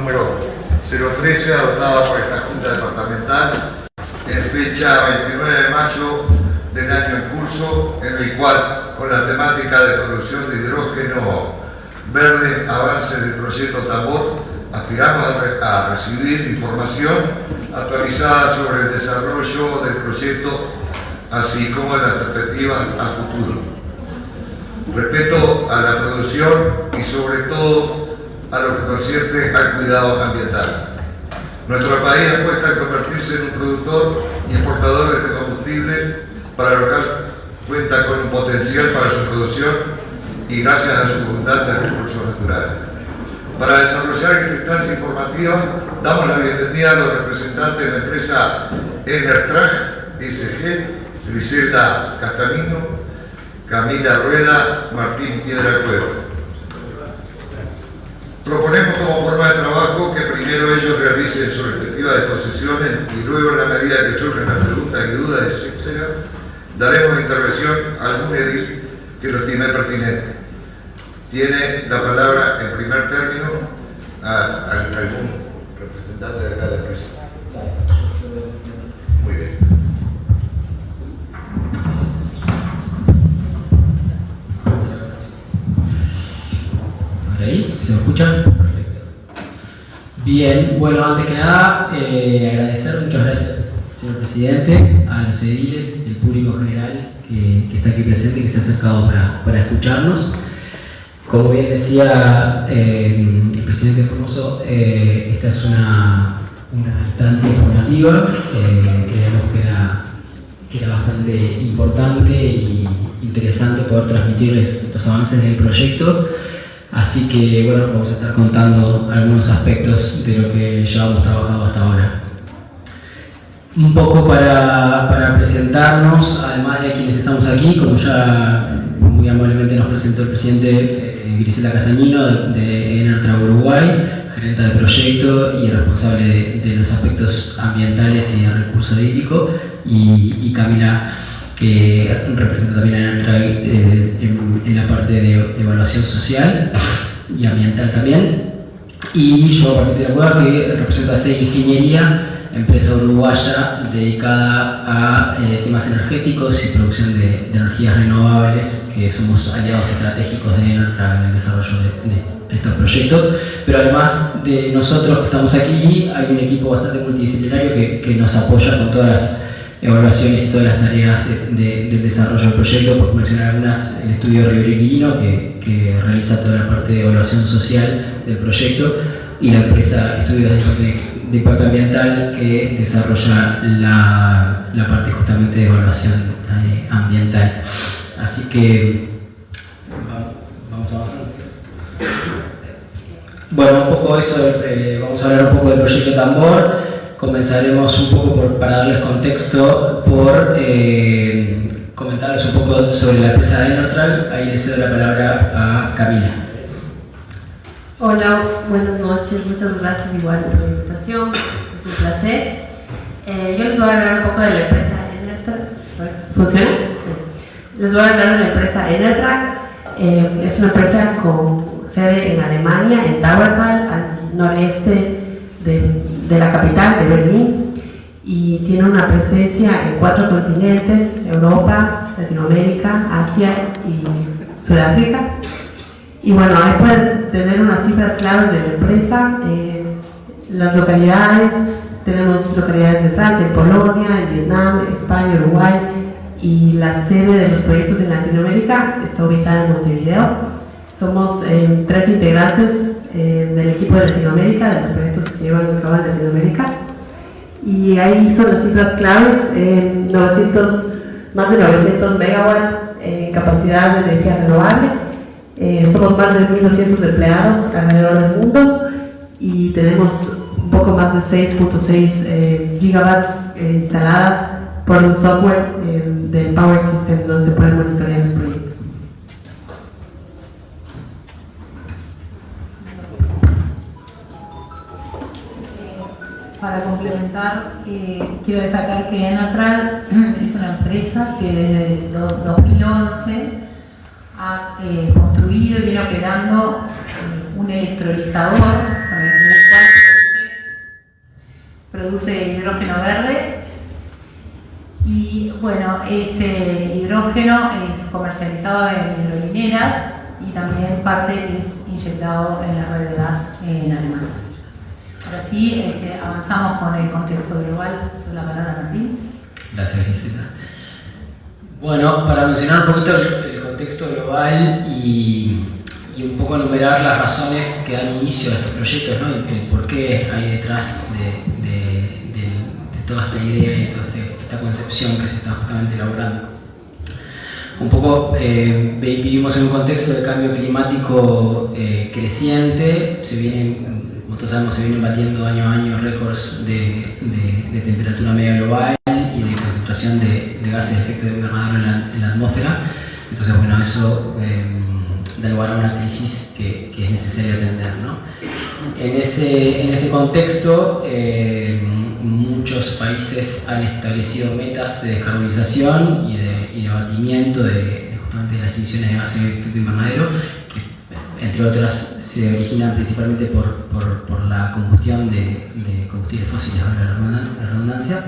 número 013, adoptada por esta Junta Departamental en fecha 29 de mayo del año en curso, en el cual, con la temática de producción de hidrógeno verde, avance del proyecto Tambor, aspiramos a recibir información actualizada sobre el desarrollo del proyecto, así como las perspectivas a futuro. Respecto a la producción y sobre todo a lo que concierne al cuidado ambiental. Nuestro país apuesta a convertirse en un productor y exportador de este combustible, para lo cual cuenta con un potencial para su producción y gracias a su abundantes recursos naturales. Para desarrollar esta instancia informativa, damos la bienvenida a los representantes de la empresa Enertrag SG, Griselda Castanino, Camila Rueda, Martín Piedra Cueva. Proponemos como forma de trabajo que primero ellos realicen sus respectivas exposiciones y luego, en la medida que surgen las preguntas y dudas, etc., daremos intervención a algún edil que lo estime pertinente. Tiene la palabra en primer término a algún representante de acá de la empresa. Muy bien. ¿Ahí? ¿Se me escucha? Perfecto. Bien, bueno, antes que nada, agradecer, muchas gracias, señor presidente, a los ediles y el público general que está aquí presente, que se ha acercado para escucharnos. Como bien decía el presidente Formoso, esta es una instancia informativa, creemos que era bastante importante y interesante poder transmitirles los avances del proyecto. Así que bueno, vamos a estar contando algunos aspectos de lo que llevamos trabajando hasta ahora. Un poco para presentarnos, además de quienes estamos aquí, como ya muy amablemente nos presentó el presidente Griselda Castanino de Enertrag Uruguay, gerente de proyecto y responsable de los aspectos ambientales y de recurso hídrico, y Camila, que representa también a Enertrag en la parte de evaluación social y ambiental también, y yo, Martín Piedra Cueva, que representa a CEI Ingeniería, empresa uruguaya dedicada a temas energéticos y producción de energías renovables, que somos aliados estratégicos de Enertrag en el desarrollo de estos proyectos. Pero además de nosotros que estamos aquí, hay un equipo bastante multidisciplinario que nos apoya con todas las evaluaciones y todas las tareas del desarrollo del proyecto. Por mencionar algunas, el estudio Ribrequino, que realiza toda la parte de evaluación social del proyecto, y la empresa Estudios de Impacto Ambiental, que desarrolla la parte justamente de evaluación ambiental. Así que vamos a avanzar. Bueno, un poco eso, vamos a hablar un poco del proyecto Tambor. Comenzaremos un poco para darles contexto, por comentarles un poco sobre la empresa de Enertrag. Ahí le cedo la palabra a Camila. Hola, buenas noches, muchas gracias igual por la invitación, es un placer. Yo les voy a hablar un poco de la empresa Enertrag. ¿Funciona? Les voy a hablar de la empresa Enertrag. Es una empresa con sede en Alemania, en Tauertal, al noreste de la capital de Berlín, y tiene una presencia en 4 continentes: Europa, Latinoamérica, Asia y Sudáfrica. Y bueno, ahí pueden tener unas cifras claves de la empresa. Las localidades, tenemos localidades de Francia, en Polonia, en Vietnam, España, Uruguay, y la sede de los proyectos en Latinoamérica está ubicada en Montevideo. Somos 3 integrantes del equipo de Latinoamérica, de los proyectos que se llevan a cabo en Latinoamérica. Y ahí son las cifras claves: más de 900 megawatts en capacidad de energía renovable. Somos más de 1.200 empleados alrededor del mundo y tenemos un poco más de 6.6 gigawatts instaladas por un software de Power System, donde se pueden monitorear los proyectos. Para complementar, quiero destacar que Enertrag es una empresa que desde 2011 ha construido y viene operando un electrolizador, en el cual produce hidrógeno verde. Y bueno, ese hidrógeno es comercializado en hidrolineras y también parte es inyectado en la red de gas en Alemania. Ahora sí, avanzamos con el contexto global. Sobre la palabra, Martín. Gracias, Gisela. Bueno, para mencionar un poquito el contexto global y un poco enumerar las razones que dan inicio a estos proyectos, ¿no? El por qué hay detrás de toda esta idea y toda esta concepción que se está justamente elaborando. Un poco vivimos en un contexto de cambio climático creciente, como todos sabemos, se vienen batiendo año a año récords de temperatura media global y de concentración de gases de efecto invernadero en la atmósfera. Entonces, bueno, eso da lugar a una crisis que es necesario atender, ¿no? En ese contexto, muchos países han establecido metas de descarbonización y de abatimiento justamente de las emisiones de gases de efecto invernadero, que entre otras se originan principalmente por la combustión de combustibles fósiles, la redundancia.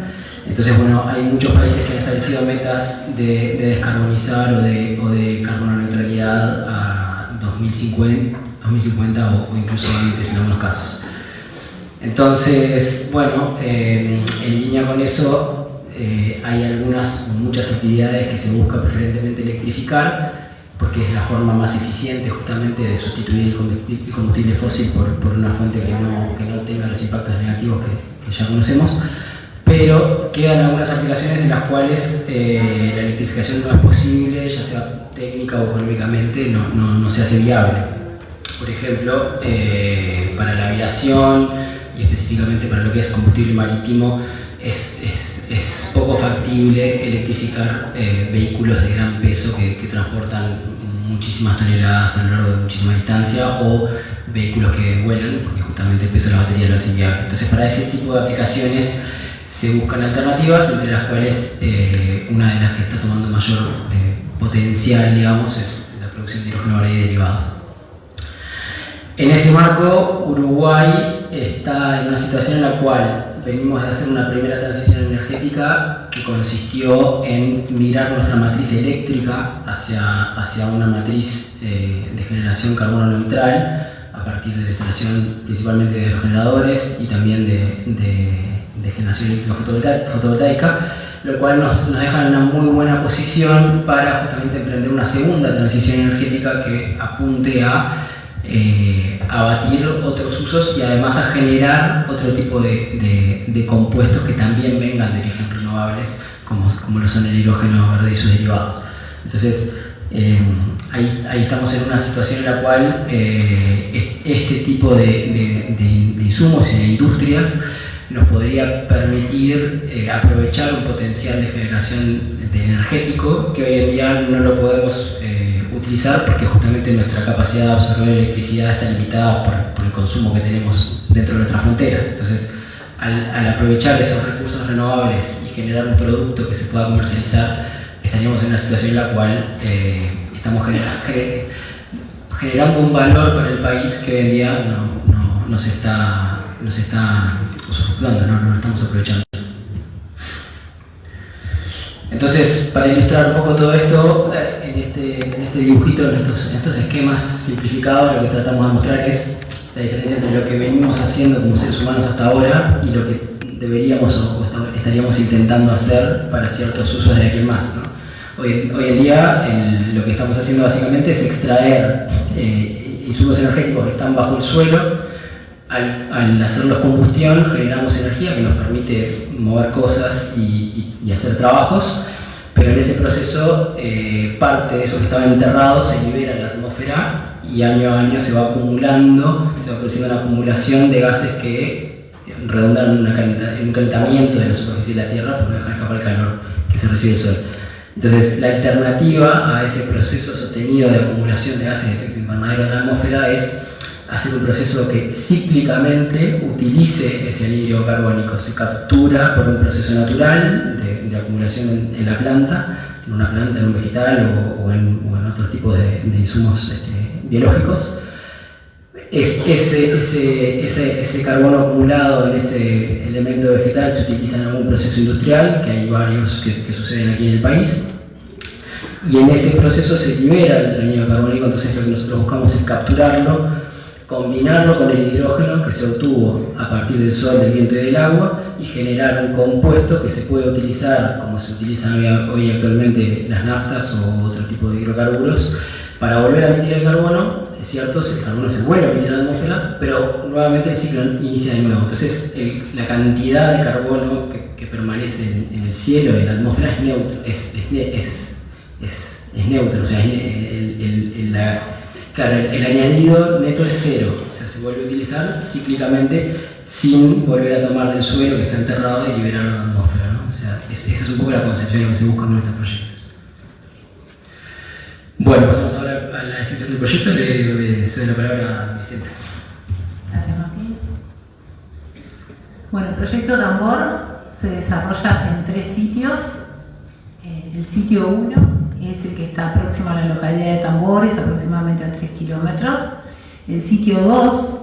Entonces, bueno, hay muchos países que han establecido metas de descarbonizar o de carbono neutralidad a 2050 o incluso antes en algunos casos. Entonces, bueno, en línea con eso hay muchas actividades que se busca preferentemente electrificar, porque es la forma más eficiente justamente de sustituir el combustible fósil por una fuente que no tenga los impactos negativos que ya conocemos. Pero quedan algunas aplicaciones en las cuales la electrificación no es posible, ya sea técnica o económicamente, no se hace viable. Por ejemplo, para la aviación y específicamente para lo que es combustible marítimo, es poco factible electrificar vehículos de gran peso que transportan muchísimas toneladas a lo largo de muchísima distancia, o vehículos que vuelan, porque justamente el peso de la batería lo hace inviable. Entonces, para ese tipo de aplicaciones se buscan alternativas, entre las cuales una de las que está tomando mayor potencial, digamos, es la producción de hidrógeno verde y derivados. En ese marco, Uruguay está en una situación en la cual venimos de hacer una primera transición energética que consistió en mirar nuestra matriz eléctrica hacia una matriz de generación carbono neutral, a partir de la instalación principalmente de aerogeneradores y también de generación eléctrica fotovoltaica, lo cual nos deja en una muy buena posición para justamente emprender una segunda transición energética que apunte a abatir otros usos y además a generar otro tipo de compuestos que también vengan de origen renovables, como lo son el hidrógeno verde y sus derivados. Entonces, ahí estamos en una situación en la cual este tipo de insumos y de industrias nos podría permitir aprovechar un potencial de generación energético que hoy en día no lo podemos utilizar porque justamente nuestra capacidad de absorber electricidad está limitada por el consumo que tenemos dentro de nuestras fronteras. Entonces, al aprovechar esos recursos renovables y generar un producto que se pueda comercializar, estaríamos en una situación en la cual estamos generando un valor para el país que hoy en día no se está usufructuando, no lo estamos aprovechando. Entonces, para ilustrar un poco todo esto, en este dibujito, en estos esquemas simplificados, lo que tratamos de mostrar es la diferencia entre lo que venimos haciendo como seres humanos hasta ahora y lo que deberíamos o estaríamos intentando hacer para ciertos usos de aquí en más, ¿no? Hoy en día lo que estamos haciendo básicamente es extraer insumos energéticos que están bajo el suelo. Al hacerlos combustión generamos energía que nos permite mover cosas y hacer trabajos, pero en ese proceso parte de eso que estaba enterrado se libera en la atmósfera y año a año se va acumulando, se va produciendo una acumulación de gases que redundan en un calentamiento de la superficie de la Tierra por no dejar escapar el calor que se recibe del Sol. Entonces, la alternativa a ese proceso sostenido de acumulación de gases de efecto invernadero en la atmósfera es hacer un proceso que cíclicamente utilice ese anhídrido carbónico. Se captura por un proceso natural de acumulación en la planta, en una planta, en un vegetal o en otros tipos de insumos biológicos. Ese carbono acumulado en ese elemento vegetal se utiliza en algún proceso industrial, que hay varios que suceden aquí en el país, y en ese proceso se libera el anhídrido carbónico. Entonces lo que nosotros buscamos es capturarlo, combinarlo con el hidrógeno que se obtuvo a partir del sol, del viento y del agua, y generar un compuesto que se puede utilizar, como se utilizan hoy actualmente las naftas o otro tipo de hidrocarburos, para volver a emitir el carbono. Es cierto, el carbono se vuelve a emitir en la atmósfera, pero nuevamente el ciclo inicia de nuevo. Entonces la cantidad de carbono que permanece en el cielo y en la atmósfera es neutro, es neutro, o sea, el añadido neto es cero, o sea, se vuelve a utilizar cíclicamente sin volver a tomar del suelo que está enterrado y liberarlo a la atmósfera, ¿no? O sea, esa es un poco la concepción de lo que se busca con estos proyectos. Bueno, pasamos ahora a la descripción del proyecto. Le cedo la palabra a Vicente. Gracias, Martín. Bueno, el proyecto Tambor se desarrolla en 3 sitios. El sitio 1 es el que está próximo a la localidad de Tambor, es aproximadamente a 3 kilómetros. El sitio 2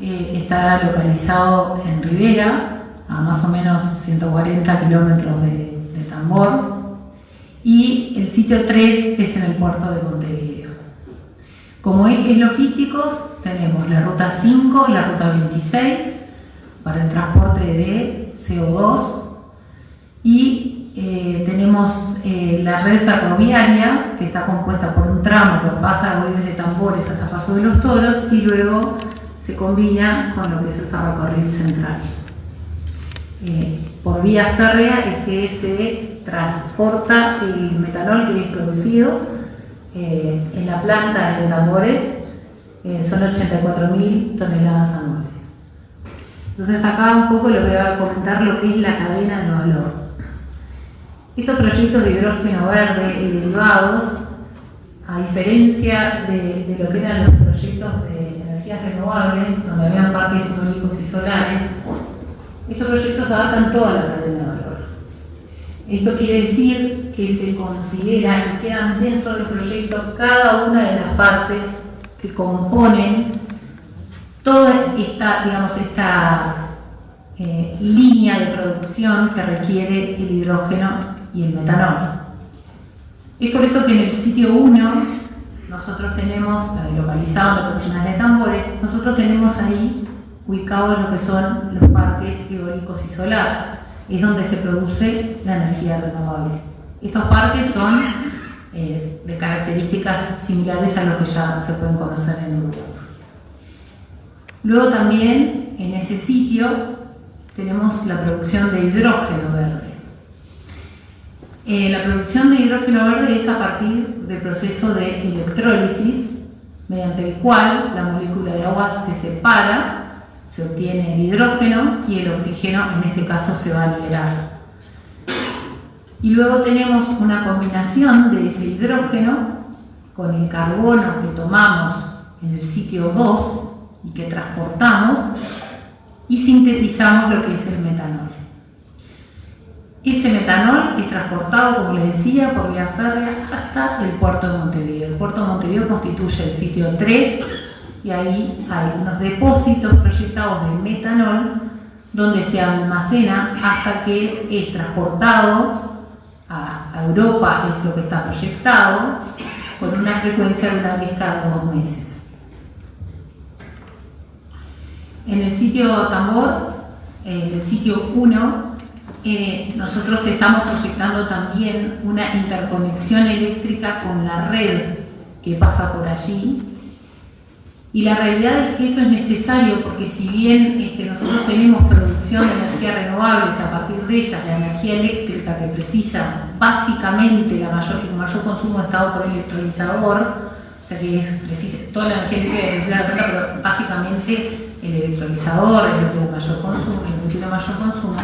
está localizado en Rivera, a más o menos 140 kilómetros de Tambor. Y el sitio 3 es en el puerto de Montevideo. Como ejes logísticos tenemos la ruta 5, la ruta 26 para el transporte de CO2 y tenemos la red ferroviaria, que está compuesta por un tramo que pasa hoy desde Tambores hasta Paso de los Toros y luego se combina con lo que es el ferrocarril central. Por vía férrea es que se transporta el metanol que es producido en la planta de Tambores, son 84.000 toneladas anuales. Entonces acá un poco les voy a comentar lo que es la cadena de valor. Estos proyectos de hidrógeno verde y derivados, a diferencia de lo que eran los proyectos de energías renovables, donde habían parques eólicos y solares, estos proyectos abarcan toda la cadena de valor. Esto quiere decir que se considera y quedan dentro del proyecto cada una de las partes que componen toda esta línea de producción que requiere el hidrógeno y el metanol. Es por eso que en el sitio 1 nosotros tenemos, localizado en la proximidad de Tambores, nosotros tenemos ahí ubicados lo que son los parques eólicos y solar. Es donde se produce la energía renovable. Estos parques son de características similares a lo que ya se pueden conocer en Europa. Luego también en ese sitio tenemos la producción de hidrógeno verde. La producción de hidrógeno verde es a partir del proceso de electrólisis, mediante el cual la molécula de agua se separa, se obtiene el hidrógeno y el oxígeno en este caso se va a liberar. Y luego tenemos una combinación de ese hidrógeno con el carbono que tomamos en el sitio 2 y que transportamos y sintetizamos lo que es el metanol. Ese metanol es transportado, como les decía, por vía férrea hasta el puerto de Montevideo. El puerto de Montevideo constituye el sitio 3 y ahí hay unos depósitos proyectados de metanol donde se almacena hasta que es transportado a Europa, es lo que está proyectado, con una frecuencia de una vez cada 2 meses. En el sitio Tambor, en el sitio 1, nosotros estamos proyectando también una interconexión eléctrica con la red que pasa por allí. Y la realidad es que eso es necesario porque si bien nosotros tenemos producción de energías renovables, a partir de ellas la energía eléctrica que precisa básicamente el mayor consumo está por el electrolizador, o sea que precisa toda la energía eléctrica que precisa la planta, pero básicamente el electrolizador es lo que mayor consumo, el que tiene mayor consumo.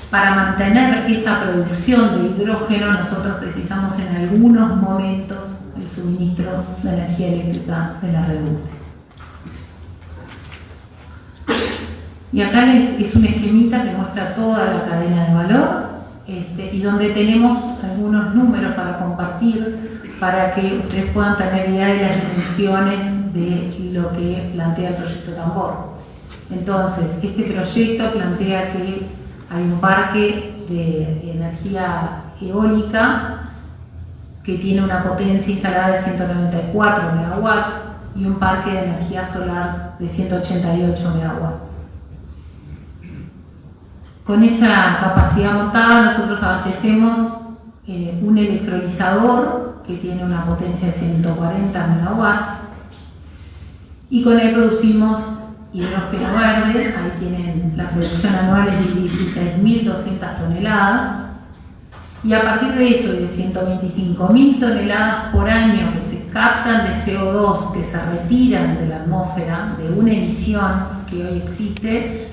Para mantener esa producción de hidrógeno nosotros precisamos en algunos momentos el suministro de energía eléctrica de la red útil. Y acá es un esquemita que muestra toda la cadena de valor y donde tenemos algunos números para compartir para que ustedes puedan tener idea de las dimensiones de lo que plantea el proyecto Tambor. Entonces, este proyecto plantea que hay un parque de energía eólica que tiene una potencia instalada de 194 megawatts y un parque de energía solar de 188 megawatts. Con esa capacidad montada nosotros abastecemos un electrolizador que tiene una potencia de 140 megawatts y con él producimos hidrógeno verde. Ahí tienen la producción anual de 16.200 toneladas y a partir de eso y de 125.000 toneladas por año que se captan de CO2, que se retiran de la atmósfera de una emisión que hoy existe,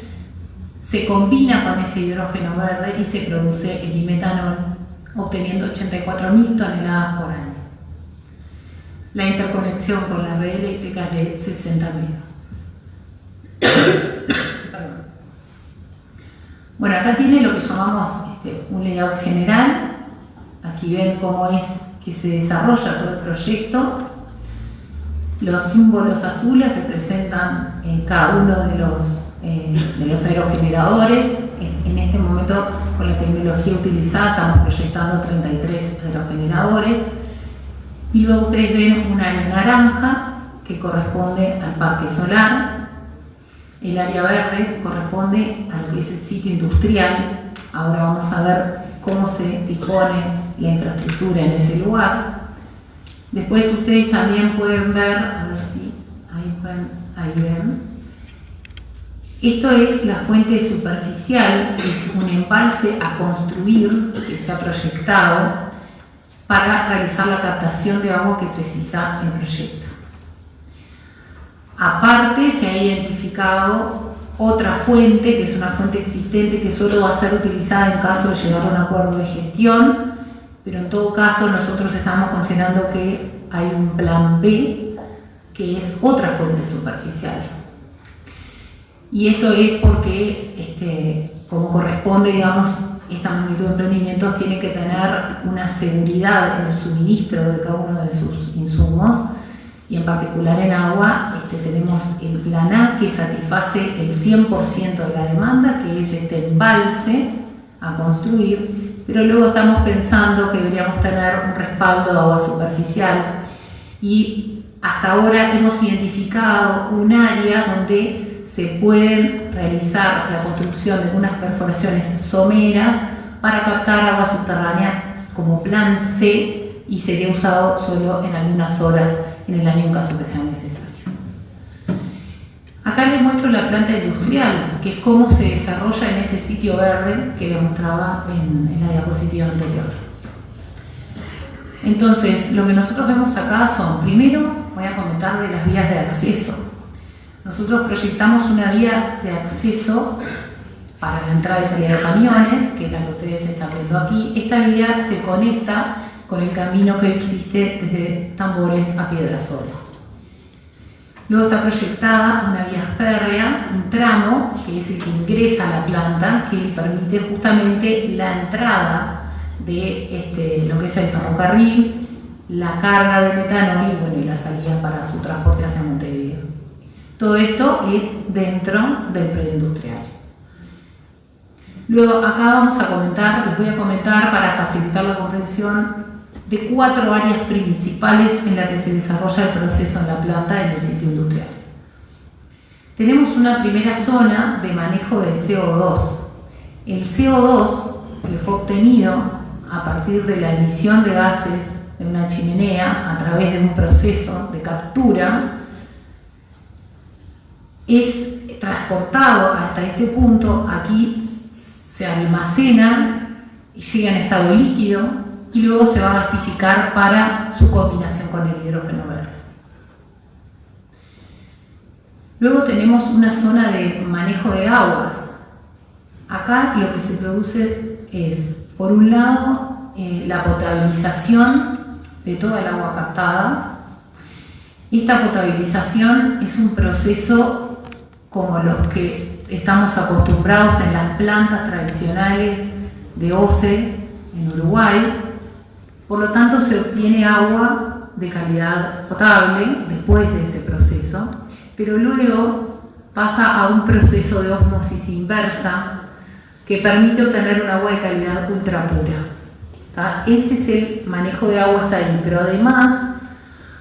se combina con ese hidrógeno verde y se produce el imetanol, obteniendo 84.000 toneladas por año. La interconexión con la red eléctrica es de 60 megas. Bueno, acá tiene lo que llamamos un layout general. Aquí ven cómo es que se desarrolla todo el proyecto. Los símbolos azules representan cada uno de los aerogeneradores. En este momento, con la tecnología utilizada, estamos proyectando 33 aerogeneradores. Y luego ustedes ven un área naranja que corresponde al parque solar. El área verde corresponde a lo que es el sitio industrial. Ahora vamos a ver cómo se dispone la infraestructura en ese lugar. Después ustedes también pueden ver, a ver si ahí ven. Esto es la fuente superficial, es un embalse a construir que se ha proyectado para realizar la captación de agua que precisa el proyecto. Aparte, se ha identificado otra fuente, que es una fuente existente que solo va a ser utilizada en caso de llegar a un acuerdo de gestión, pero en todo caso nosotros estamos considerando que hay un plan B, que es otra fuente superficial. Y esto es porque, como corresponde, digamos, esta magnitud de emprendimientos tiene que tener una seguridad en el suministro de cada uno de sus insumos, y en particular en agua tenemos el plan A, que satisface el 100% de la demanda, que es este embalse a construir, pero luego estamos pensando que deberíamos tener un respaldo de agua superficial, y hasta ahora hemos identificado un área donde se pueden realizar la construcción de unas perforaciones someras para captar agua subterránea como plan C, y sería usado solo en algunas horas en el año en caso que sea necesario. Acá les muestro la planta industrial, que es cómo se desarrolla en ese sitio verde que les mostraba en la diapositiva anterior. Entonces, lo que nosotros vemos acá son, primero voy a comentar de las vías de acceso. Nosotros proyectamos una vía de acceso para la entrada y salida de camiones, que es la que ustedes están viendo aquí. Esta vía se conecta con el camino que existe desde Tambores a Piedrasola. Luego está proyectada una vía férrea, un tramo, que es el que ingresa a la planta, que permite justamente la entrada de lo que es el ferrocarril, la carga de metanol y la salida para su transporte hacia Montevideo. Todo esto es dentro del predio industrial. Luego acá les voy a comentar para facilitar la comprensión de 4 áreas principales en las que se desarrolla el proceso en la planta en el sitio industrial. Tenemos una primera zona de manejo de CO2. El CO2 que fue obtenido a partir de la emisión de gases de una chimenea a través de un proceso de captura es transportado hasta este punto. Aquí se almacena y llega en estado líquido y luego se va a gasificar para su combinación con el hidrógeno verde. Luego tenemos una zona de manejo de aguas. Acá lo que se produce es, por un lado, la potabilización de toda el agua captada. Esta potabilización es un proceso como los que estamos acostumbrados en las plantas tradicionales de OCE en Uruguay. Por lo tanto, se obtiene agua de calidad potable después de ese proceso, pero luego pasa a un proceso de ósmosis inversa que permite obtener un agua de calidad ultra pura. Ese es el manejo de aguas ahí, pero además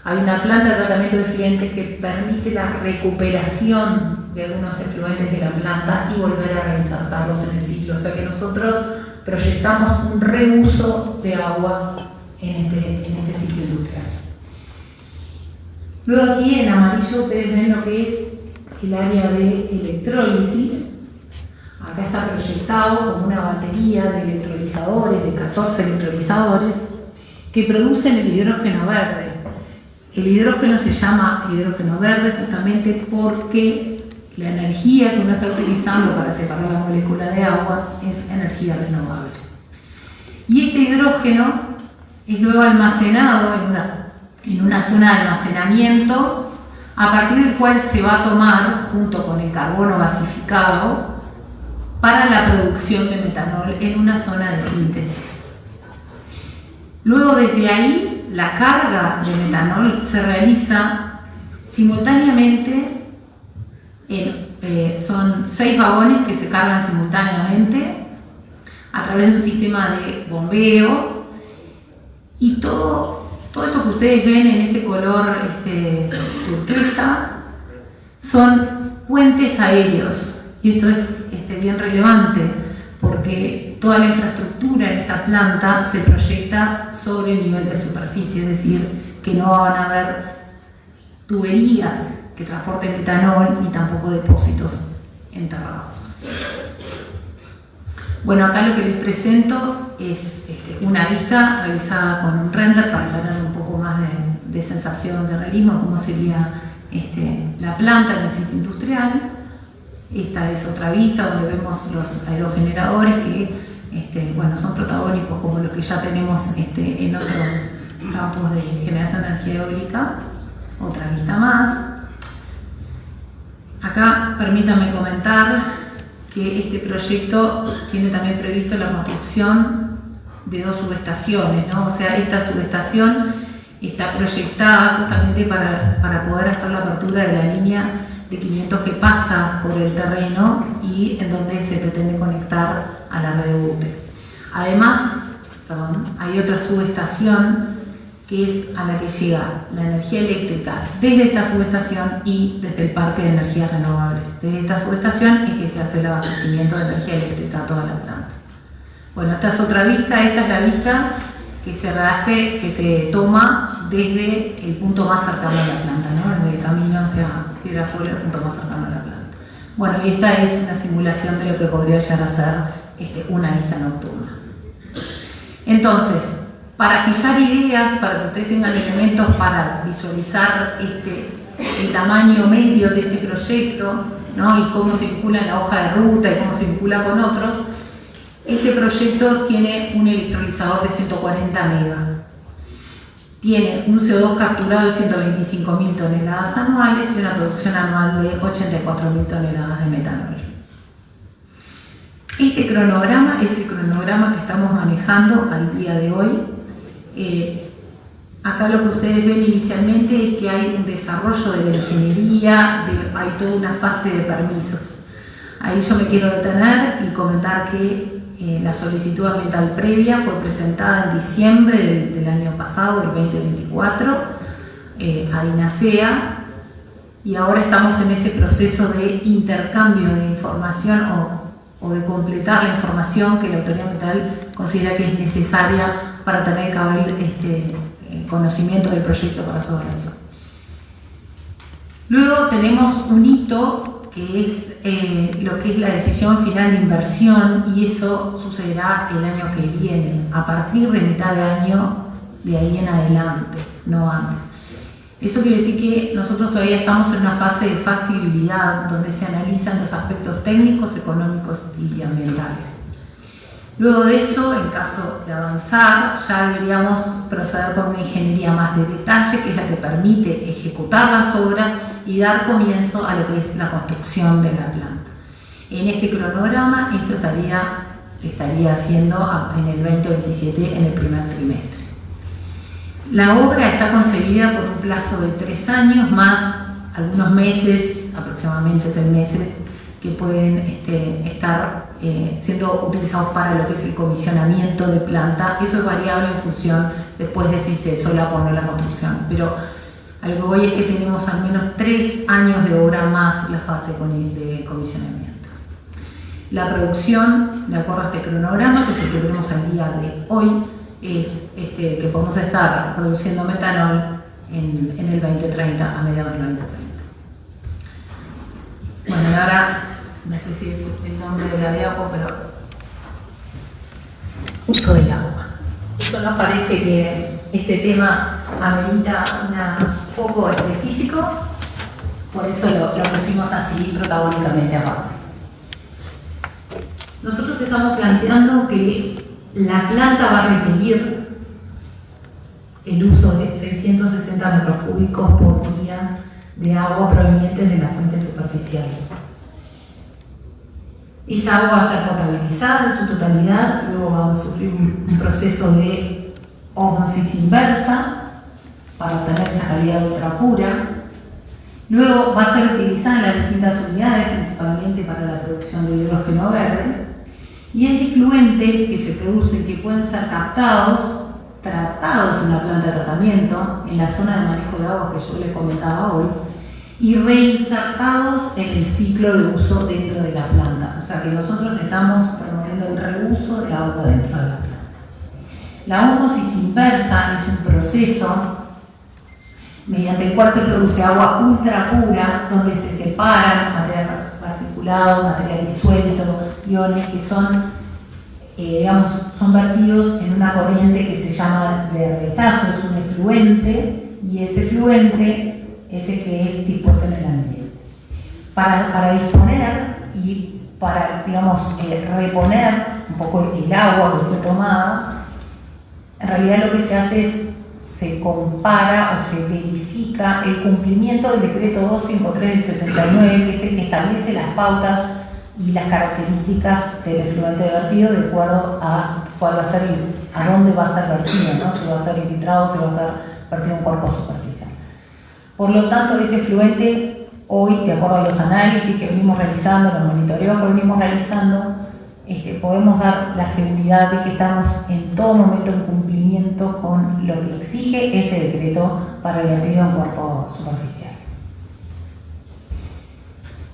hay una planta de tratamiento de efluentes que permite la recuperación de algunos efluentes de la planta y volver a reinsertarlos en el ciclo. O sea que nosotros proyectamos un reuso de agua en este ciclo industrial. Luego aquí en amarillo ustedes ven lo que es el área de electrólisis. Acá está proyectado como una batería de electrolizadores, de 14 electrolizadores, que producen el hidrógeno verde. El hidrógeno se llama hidrógeno verde justamente porque la energía que uno está utilizando para separar la molécula de agua es energía renovable. Y este hidrógeno es luego almacenado en una zona de almacenamiento, a partir del cual se va a tomar, junto con el carbono gasificado, para la producción de metanol en una zona de síntesis. Luego, desde ahí, la carga de metanol se realiza simultáneamente, son 6 vagones que se cargan simultáneamente a través de un sistema de bombeo, y todo esto que ustedes ven en este color turquesa son puentes aéreos, y esto es bien relevante porque toda la infraestructura en esta planta se proyecta sobre el nivel de superficie, es decir, que no van a haber tuberías que transporten metanol ni tampoco depósitos enterrados. Bueno, acá lo que les presento es una vista realizada con un render para tener un poco más de sensación de realismo, cómo sería la planta en el sitio industrial. Esta es otra vista donde vemos los aerogeneradores que son protagónicos como los que ya tenemos en otros campos de generación de energía eólica. Otra vista más. Acá permítanme comentar que este proyecto tiene también previsto la construcción de 2 subestaciones, ¿no? O sea, esta subestación está proyectada justamente para poder hacer la apertura de la línea de 500 que pasa por el terreno y en donde se pretende conectar a la red de UTE. Además, hay otra subestación que es a la que llega la energía eléctrica desde esta subestación y desde el parque de energías renovables. Desde esta subestación es que se hace el abastecimiento de energía eléctrica a toda la planta. Bueno, esta es otra vista, esta es la vista que se toma desde el punto más cercano a la planta, ¿no? Desde el camino hacia Piedrasol, el punto más cercano a la planta. Bueno, y esta es una simulación de lo que podría llegar a ser una vista nocturna. Entonces, para fijar ideas, para que ustedes tengan elementos para visualizar el tamaño medio de este proyecto, ¿no? Y cómo se vincula en la hoja de ruta y cómo se vincula con otros, este proyecto tiene un electrolizador de 140 megas. Tiene un CO2 capturado de 125.000 toneladas anuales y una producción anual de 84.000 toneladas de metanol. Este cronograma es el cronograma que estamos manejando al día de hoy. Acá lo que ustedes ven inicialmente es que hay un desarrollo de la ingeniería, hay toda una fase de permisos. Ahí yo me quiero detener y comentar que la solicitud ambiental previa fue presentada en diciembre del año pasado, del 2024, a INASEA, y ahora estamos en ese proceso de intercambio de información o de completar la información que la autoridad ambiental considera que es necesaria para tener conocimiento del proyecto para su evaluación. Luego tenemos un hito que es lo que es la decisión final de inversión, y eso sucederá el año que viene, a partir de mitad de año de ahí en adelante, no antes. Eso quiere decir que nosotros todavía estamos en una fase de factibilidad donde se analizan los aspectos técnicos, económicos y ambientales. Luego de eso, en caso de avanzar, ya deberíamos proceder con una ingeniería más de detalle, que es la que permite ejecutar las obras y dar comienzo a lo que es la construcción de la planta. En este cronograma, esto estaría haciendo en el 2027, en el primer trimestre. La obra está concebida por un plazo de 3 años más algunos meses, aproximadamente 6 meses, que pueden estar siendo utilizados para lo que es el comisionamiento de planta. Eso es variable en función después de si se solapa o no la construcción. Pero a lo que voy es que tenemos al menos 3 años de obra más la fase de comisionamiento. La producción, de acuerdo a este cronograma, que es el que tenemos al día de hoy, es que podemos estar produciendo metanol en el 2030, a mediados del 2030. Bueno, y ahora, no sé si es el nombre de la diapo, pero uso del agua. Esto nos parece que este tema amerita un foco específico, por eso lo pusimos así protagónicamente aparte. Nosotros estamos planteando que la planta va a requerir el uso de 660 metros cúbicos por día de agua provenientes de la fuente superficial. Esa agua va a ser potabilizada en su totalidad, luego va a sufrir un proceso de ósmosis inversa para obtener esa calidad ultra pura. Luego va a ser utilizada en las distintas unidades, principalmente para la producción de hidrógeno verde. Y hay efluentes que se producen que pueden ser captados, tratados en la planta de tratamiento, en la zona de manejo de agua que yo les comentaba hoy, y reinsertados en el ciclo de uso dentro de la planta. O sea que nosotros estamos promoviendo el reuso del agua dentro de la planta. La ósmosis inversa es un proceso mediante el cual se produce agua ultra pura, donde se separan material particulado, material disuelto, iones que son, son vertidos en una corriente que se llama de rechazo, es un efluente, y ese efluente es el que es dispuesto en el ambiente. Para disponer y para, reponer un poco el agua que fue tomada, en realidad lo que se hace es se compara o se verifica el cumplimiento del decreto 253 del 79, que es el que establece las pautas y las características del efluente de vertido de acuerdo a cuál va a ser a dónde va a ser vertido, ¿no? Si va a ser infiltrado, si va a ser vertido en cuerpo superficial. Por lo tanto, ese efluente hoy, de acuerdo a los análisis que venimos realizando, los monitoreos que venimos realizando, podemos dar la seguridad de que estamos en todo momento en cumplimiento con lo que exige este decreto para el vertido en cuerpo superficial.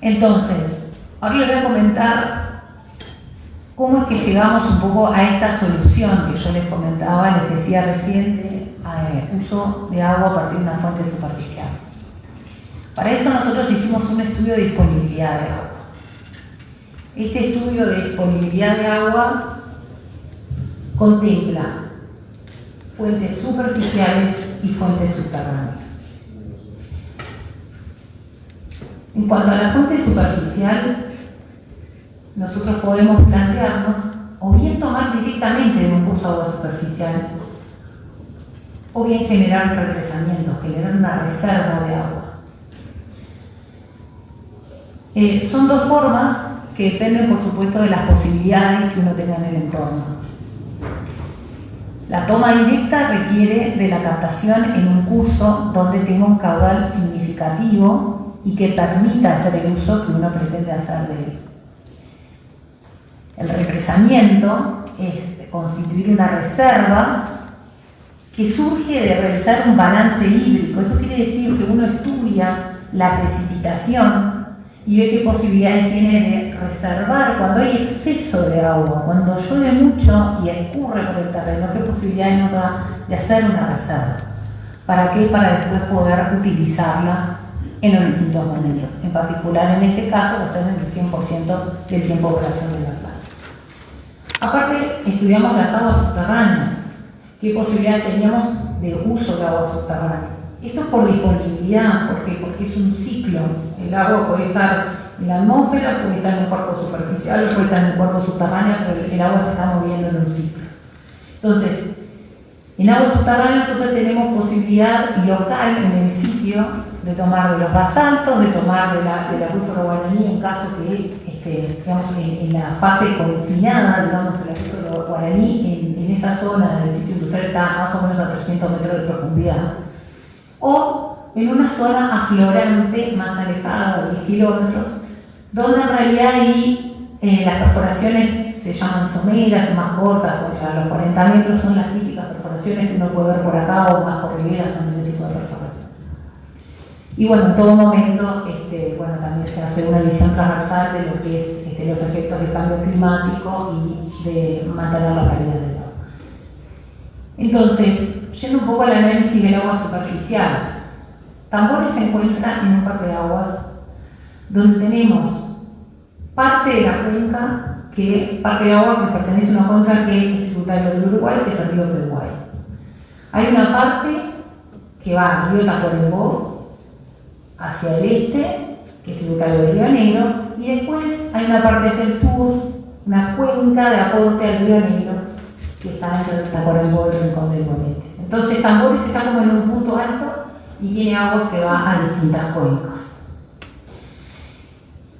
Entonces, ahora les voy a comentar cómo es que llegamos un poco a esta solución que yo les comentaba, les decía recién, de uso de agua a partir de una fuente superficial. Para eso nosotros hicimos un estudio de disponibilidad de agua. Este estudio de disponibilidad de agua contempla fuentes superficiales y fuentes subterráneas. En cuanto a la fuente superficial, nosotros podemos plantearnos o bien tomar directamente de un curso de agua superficial o bien generar un regresamiento, generar una reserva de agua. Son dos formas que dependen, por supuesto, de las posibilidades que uno tenga en el entorno. La toma directa requiere de la captación en un curso donde tenga un caudal significativo y que permita hacer el uso que uno pretende hacer de él. El represamiento es constituir una reserva que surge de realizar un balance hídrico. Eso quiere decir que uno estudia la precipitación y ve qué posibilidades tiene de reservar cuando hay exceso de agua, cuando llueve mucho y escurre por el terreno, qué posibilidades nos da de hacer una reserva. ¿Para qué? Para después poder utilizarla en los distintos momentos. En particular, en este caso, va a ser en el 100% del tiempo de operación de la planta. Aparte, estudiamos las aguas subterráneas. ¿Qué posibilidad teníamos de uso de agua subterránea? Esto es por disponibilidad, porque es un ciclo. El agua puede estar en la atmósfera, puede estar en el cuerpo superficial, puede estar en el cuerpo subterráneo, pero el agua se está moviendo en un ciclo. Entonces, en agua subterránea nosotros tenemos posibilidad local en el sitio de tomar de los basaltos, de tomar del acuífero guaraní en caso que, en la fase confinada, digamos, el acuífero guaraní, en en esa zona del sitio industrial está más o menos a 300 metros de profundidad, o en una zona aflorante más alejada de 10 kilómetros, donde en realidad ahí las perforaciones se llaman someras o más cortas, pues ya los 40 metros son las típicas perforaciones que uno puede ver por acá o más por ribera, son ese tipo de perforaciones. Y bueno, en todo momento bueno, también se hace una visión transversal de lo que es los efectos del cambio climático y de mantener la calidad del agua. Entonces, yendo un poco al análisis del agua superficial, Tambores se encuentra en un parque de aguas donde tenemos parte de la cuenca, parte de agua que pertenece a una cuenca que es tributaria del Uruguay, que es el río Uruguay. Hay una parte que va al río Tacuarembó hacia el este, que es tributario del río Negro, y después hay una parte hacia el sur, una cuenca de aporte al río Negro, que está entre el Tacuarembó y el Rincón del Bonete. Entonces Tambores está como en un punto alto y tiene agua que va a distintas cuencas.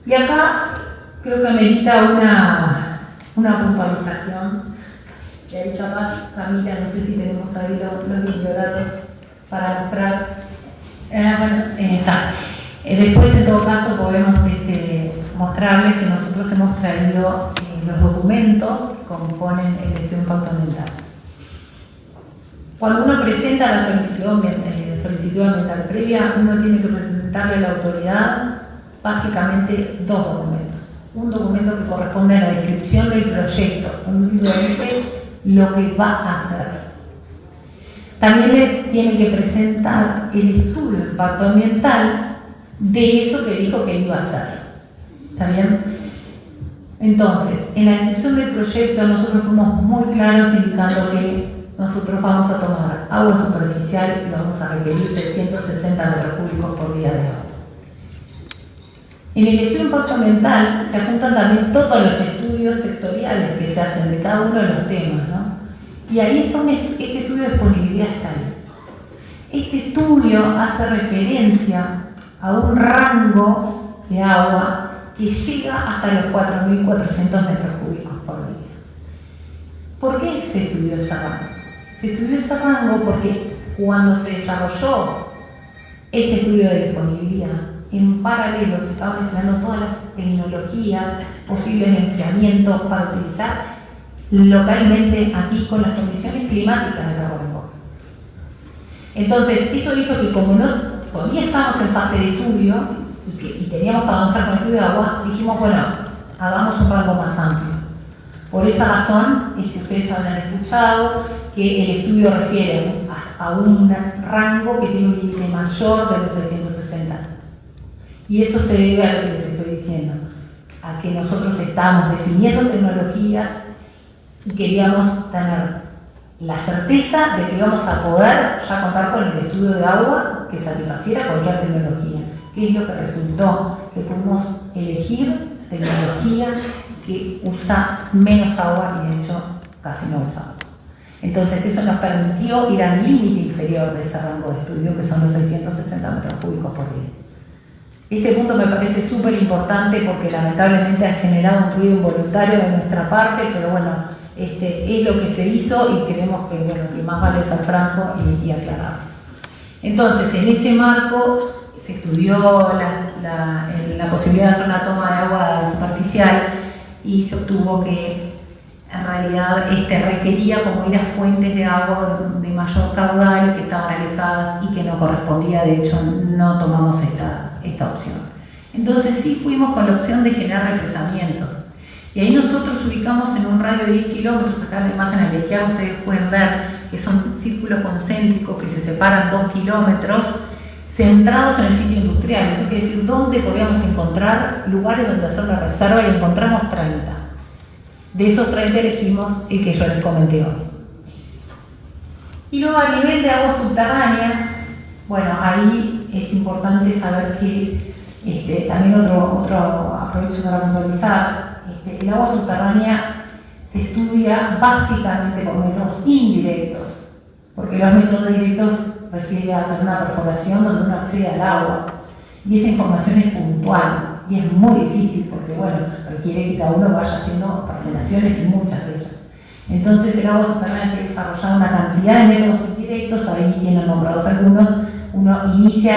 Y acá creo que amerita una puntualización. Y ahí capaz, Camila, no sé si tenemos ahí los bibliodatos para mostrar. Bueno, está. Después, en todo caso, podemos mostrarles que nosotros hemos traído los documentos que componen el estudio de impacto ambiental. Cuando uno presenta la solicitud ambiental previa, uno tiene que presentarle a la autoridad básicamente dos documentos. Un documento que corresponde a la descripción del proyecto, donde dice lo que va a hacer. También le tiene que presentar el estudio de impacto ambiental de eso que dijo que iba a hacer. ¿Está bien? Entonces, en la descripción del proyecto nosotros fuimos muy claros indicando que nosotros vamos a tomar agua superficial y vamos a requerir 660 metros cúbicos por día de agua. En el estudio de impacto ambiental se juntan también todos los estudios sectoriales que se hacen de cada uno de los temas, ¿no? Y ahí está este estudio de disponibilidad está ahí. Este estudio hace referencia a un rango de agua que llega hasta los 4.400 metros cúbicos por día. ¿Por qué se estudió ese rango? Se estudió ese rango porque cuando se desarrolló este estudio de disponibilidad, en paralelo se estaban estudiando todas las tecnologías posibles de enfriamiento para utilizar localmente aquí con las condiciones climáticas de Tacuarembó. Entonces, eso hizo que como todavía estábamos en fase de estudio y teníamos que avanzar con el estudio de agua, dijimos, bueno, hagamos un rango más amplio. Por esa razón es que ustedes habrán escuchado que el estudio refiere a un rango que tiene un límite mayor de los 660. Y eso se debe a lo que les estoy diciendo, a que nosotros estamos definiendo tecnologías y queríamos tener la certeza de que íbamos a poder ya contar con el estudio de agua que satisfaciera cualquier tecnología. ¿Qué es lo que resultó? Que pudimos elegir tecnología que usa menos agua y de hecho casi no usa agua. Entonces eso nos permitió ir al límite inferior de ese rango de estudio, que son los 660 metros cúbicos por día. Este punto me parece súper importante porque lamentablemente ha generado un ruido involuntario de nuestra parte, pero bueno, es lo que se hizo y creemos que, bueno, que más vale ser franco y aclarar. Entonces, en ese marco se estudió la posibilidad de hacer una toma de agua superficial y se obtuvo que en realidad requería como ir a fuentes de agua de mayor caudal que estaban alejadas y que no correspondía, de hecho no tomamos esta opción. Entonces sí fuimos con la opción de generar represamientos. Y ahí nosotros ubicamos en un radio de 10 kilómetros, acá en la imagen a la izquierda ustedes pueden ver que son círculos concéntricos que se separan 2 kilómetros, centrados en el sitio industrial. Eso quiere decir dónde podíamos encontrar lugares donde hacer la reserva y encontramos 30. De esos 30 elegimos el que yo les comenté hoy. Y luego a nivel de agua subterránea, bueno, ahí es importante saber que también otro aprovecho para puntualizar, el agua subterránea se estudia básicamente con métodos indirectos, porque los métodos directos refieren a una perforación donde uno accede al agua, y esa información es puntual. Y es muy difícil porque, bueno, requiere que cada uno vaya haciendo perforaciones y muchas de ellas. Entonces el agua subterránea tiene desarrollado una cantidad de métodos indirectos, ahí tienen nombrados algunos. Uno inicia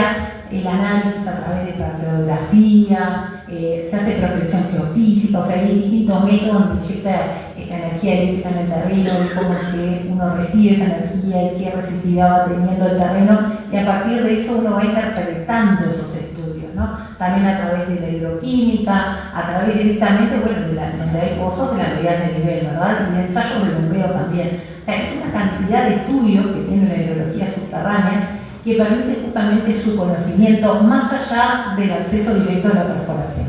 el análisis a través de cartografía, se hace prospección geofísica, o sea, hay distintos métodos donde inyecta esta energía eléctrica en el terreno, de cómo es que uno recibe esa energía y qué receptividad va teniendo el terreno, y a partir de eso uno va interpretando esos estudios, ¿no? También a través de la hidroquímica, a través directamente, bueno, donde hay pozos, de las medidas de nivel, ¿verdad? Y de ensayos de bombeo también. O sea, hay una cantidad de estudios que tiene la hidrología subterránea que permite justamente su conocimiento más allá del acceso directo a la perforación.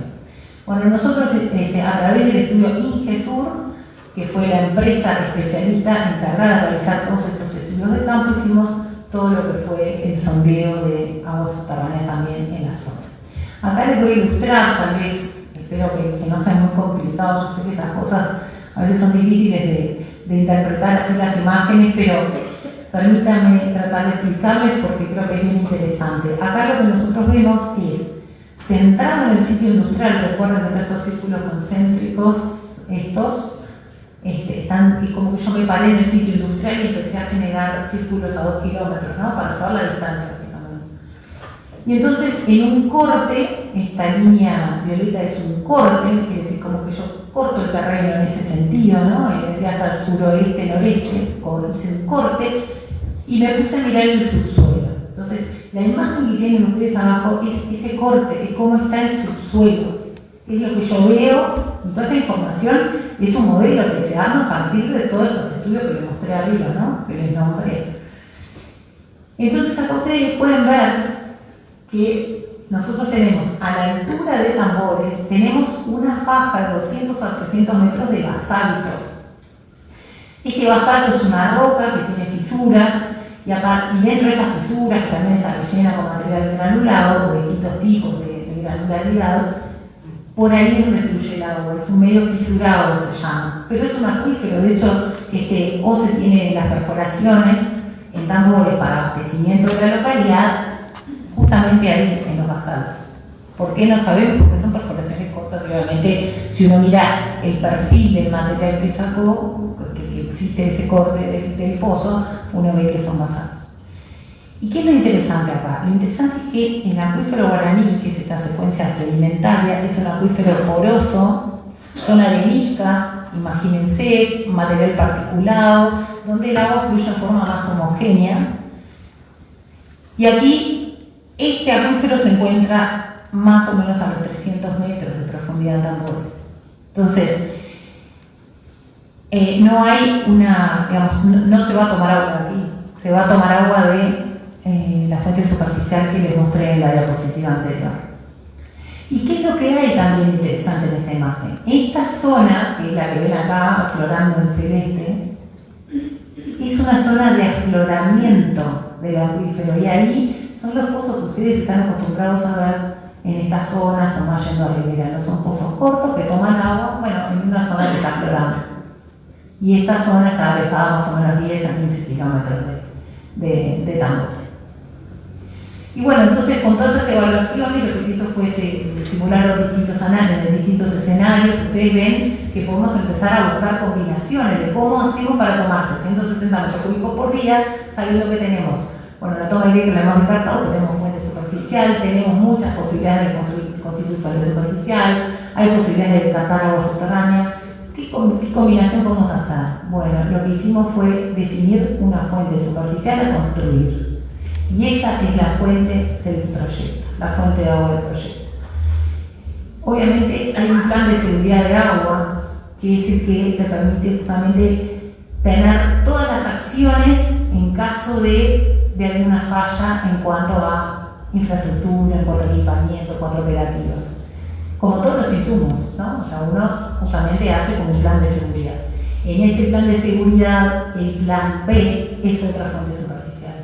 Bueno, nosotros a través del estudio Ingesur, que fue la empresa especialista encargada de realizar todos estos estudios de campo, hicimos todo lo que fue el sondeo de agua subterránea también en la zona. Acá les voy a ilustrar, tal vez, espero que no sea muy complicado, yo sé que estas cosas a veces son difíciles de interpretar así las imágenes, pero permítanme tratar de explicarles porque creo que es bien interesante. Acá lo que nosotros vemos es, centrado en el sitio industrial, recuerden que estos círculos concéntricos, están, y como que yo me paré en el sitio industrial y empecé a generar círculos a 2 kilómetros, ¿no? Para saber la distancia, básicamente. Y entonces, en un corte, esta línea violeta es un corte, quiere decir como que yo corto el terreno en ese sentido, ¿no? Vendrías al suroeste, noreste, hice un corte, y me puse a mirar el subsuelo. Entonces, la imagen que tienen ustedes abajo es ese corte, es cómo está el subsuelo. Es lo que yo veo, y toda esta información es un modelo que se arma a partir de todos esos estudios que les mostré arriba, ¿no? Que les nombré. Entonces, acá ustedes pueden ver que nosotros tenemos, a la altura de tambores, tenemos una faja de 200 a 300 metros de basalto. Este basalto es una roca que tiene fisuras, y dentro de esas fisuras, que también está rellena con material granulado, o distintos tipos de granularidad, por ahí es donde fluye el agua, es un medio fisurado se llama, pero es un acuífero. De hecho, OCE tiene las perforaciones en tambores para abastecimiento de la localidad, justamente ahí en los basaltos. ¿Por qué no sabemos? Porque son perforaciones cortas, obviamente, si uno mira el perfil del material que sacó, que existe ese corte del pozo, uno ve que son basaltos. ¿Y qué es lo interesante acá? Lo interesante es que el acuífero guaraní, que es esta secuencia sedimentaria, es un acuífero poroso, son areniscas, imagínense, material particulado, donde el agua fluye en forma más homogénea. Y aquí, este acuífero se encuentra más o menos a los 300 metros de profundidad en tambores. Entonces, no hay una, digamos, no se va a tomar agua de aquí, se va a tomar agua de la fuente superficial que les mostré en la diapositiva anterior. ¿Y qué es lo que hay también interesante en esta imagen? Esta zona, que es la que ven acá aflorando en celeste, es una zona de afloramiento del acuífero, y ahí son los pozos que ustedes están acostumbrados a ver en estas zonas o más yendo a Rivera. No son pozos cortos que toman agua, bueno, en una zona que está aflorando. Y esta zona está alejada más o menos 10 a 15 kilómetros de tambores. Y bueno, entonces con todas esas evaluaciones lo que se hizo fue simular los distintos análisis, distintos escenarios. Ustedes ven que podemos empezar a buscar combinaciones de cómo hacemos para tomar 660 metros cúbicos por día, sabiendo que tenemos, bueno, la toma directa la hemos descartado, tenemos fuente superficial, tenemos muchas posibilidades de constituir fuente superficial, hay posibilidades de captar agua subterránea. ¿Qué combinación podemos hacer? Bueno, lo que hicimos fue definir una fuente superficial a construir. Y esa es la fuente del proyecto, la fuente de agua del proyecto. Obviamente hay un plan de seguridad de agua, que es el que te permite justamente tener todas las acciones en caso de alguna falla en cuanto a infraestructura, en cuanto a equipamiento, en cuanto a operativa. Como todos los insumos, ¿no? O sea, uno justamente hace como un plan de seguridad. En ese plan de seguridad, el plan B es otra fuente superficial.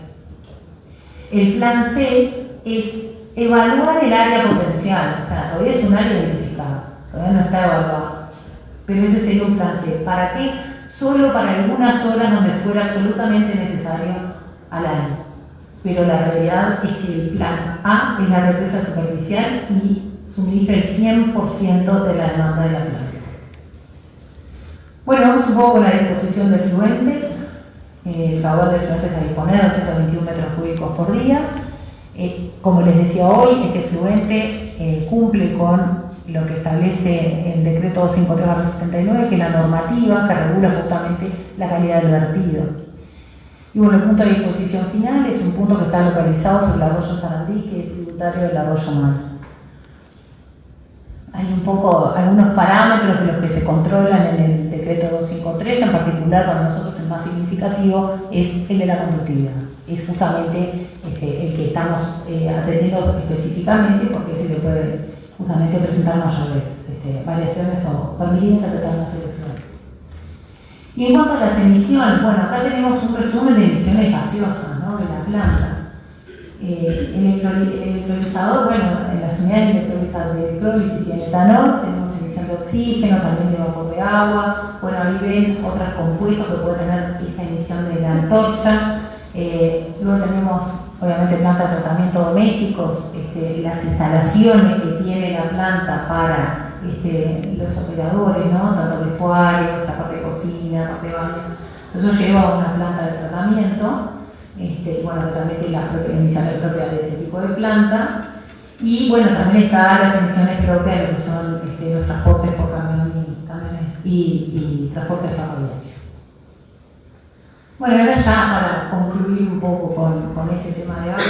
El plan C es evaluar el área potencial, o sea, todavía es un área identificada, todavía no está evaluada, pero ese sería un plan C. ¿Para qué? Solo para algunas horas donde fuera absolutamente necesario al año. Pero la realidad es que el plan A es la represa superficial y suministra el 100% de la demanda de la planta. Bueno, vamos un poco con la disposición de fluentes. El caudal de fluentes a disponer de 221 metros cúbicos por día. Como les decía hoy, este fluente cumple con lo que establece el decreto 253/79, que es la normativa que regula justamente la calidad del vertido. Y bueno, el punto de disposición final es un punto que está localizado sobre el arroyo Sarandí, que es tributario del arroyo Mal. Hay un poco algunos parámetros de los que se controlan en el decreto 253, en particular para nosotros el más significativo es el de la conductividad. Es justamente el que estamos atendiendo específicamente, porque es el que puede justamente presentar mayores variaciones o permitir interpretar una serie de fluentes. Y en cuanto a las emisiones, bueno, acá tenemos un resumen de emisiones gaseosas, ¿no?, de la planta. El electrolizador, bueno, en las unidades de electrólisis y en etanol tenemos emisión de oxígeno, también de vapor de agua. Bueno, ahí ven otros compuestos que puede tener esta emisión de la antorcha. Luego tenemos, obviamente, plantas de tratamiento domésticos, las instalaciones que tiene la planta para los operadores, ¿no?, tanto vestuarios, la parte de cocina, la parte de baños. Eso lleva a una planta de tratamiento. Bueno, que también tiene las emisiones propias de ese tipo de planta. Y bueno, también están las emisiones propias de lo que son los transportes por camiones y transportes ferroviarios. Bueno, ahora ya para concluir un poco con este tema de agua,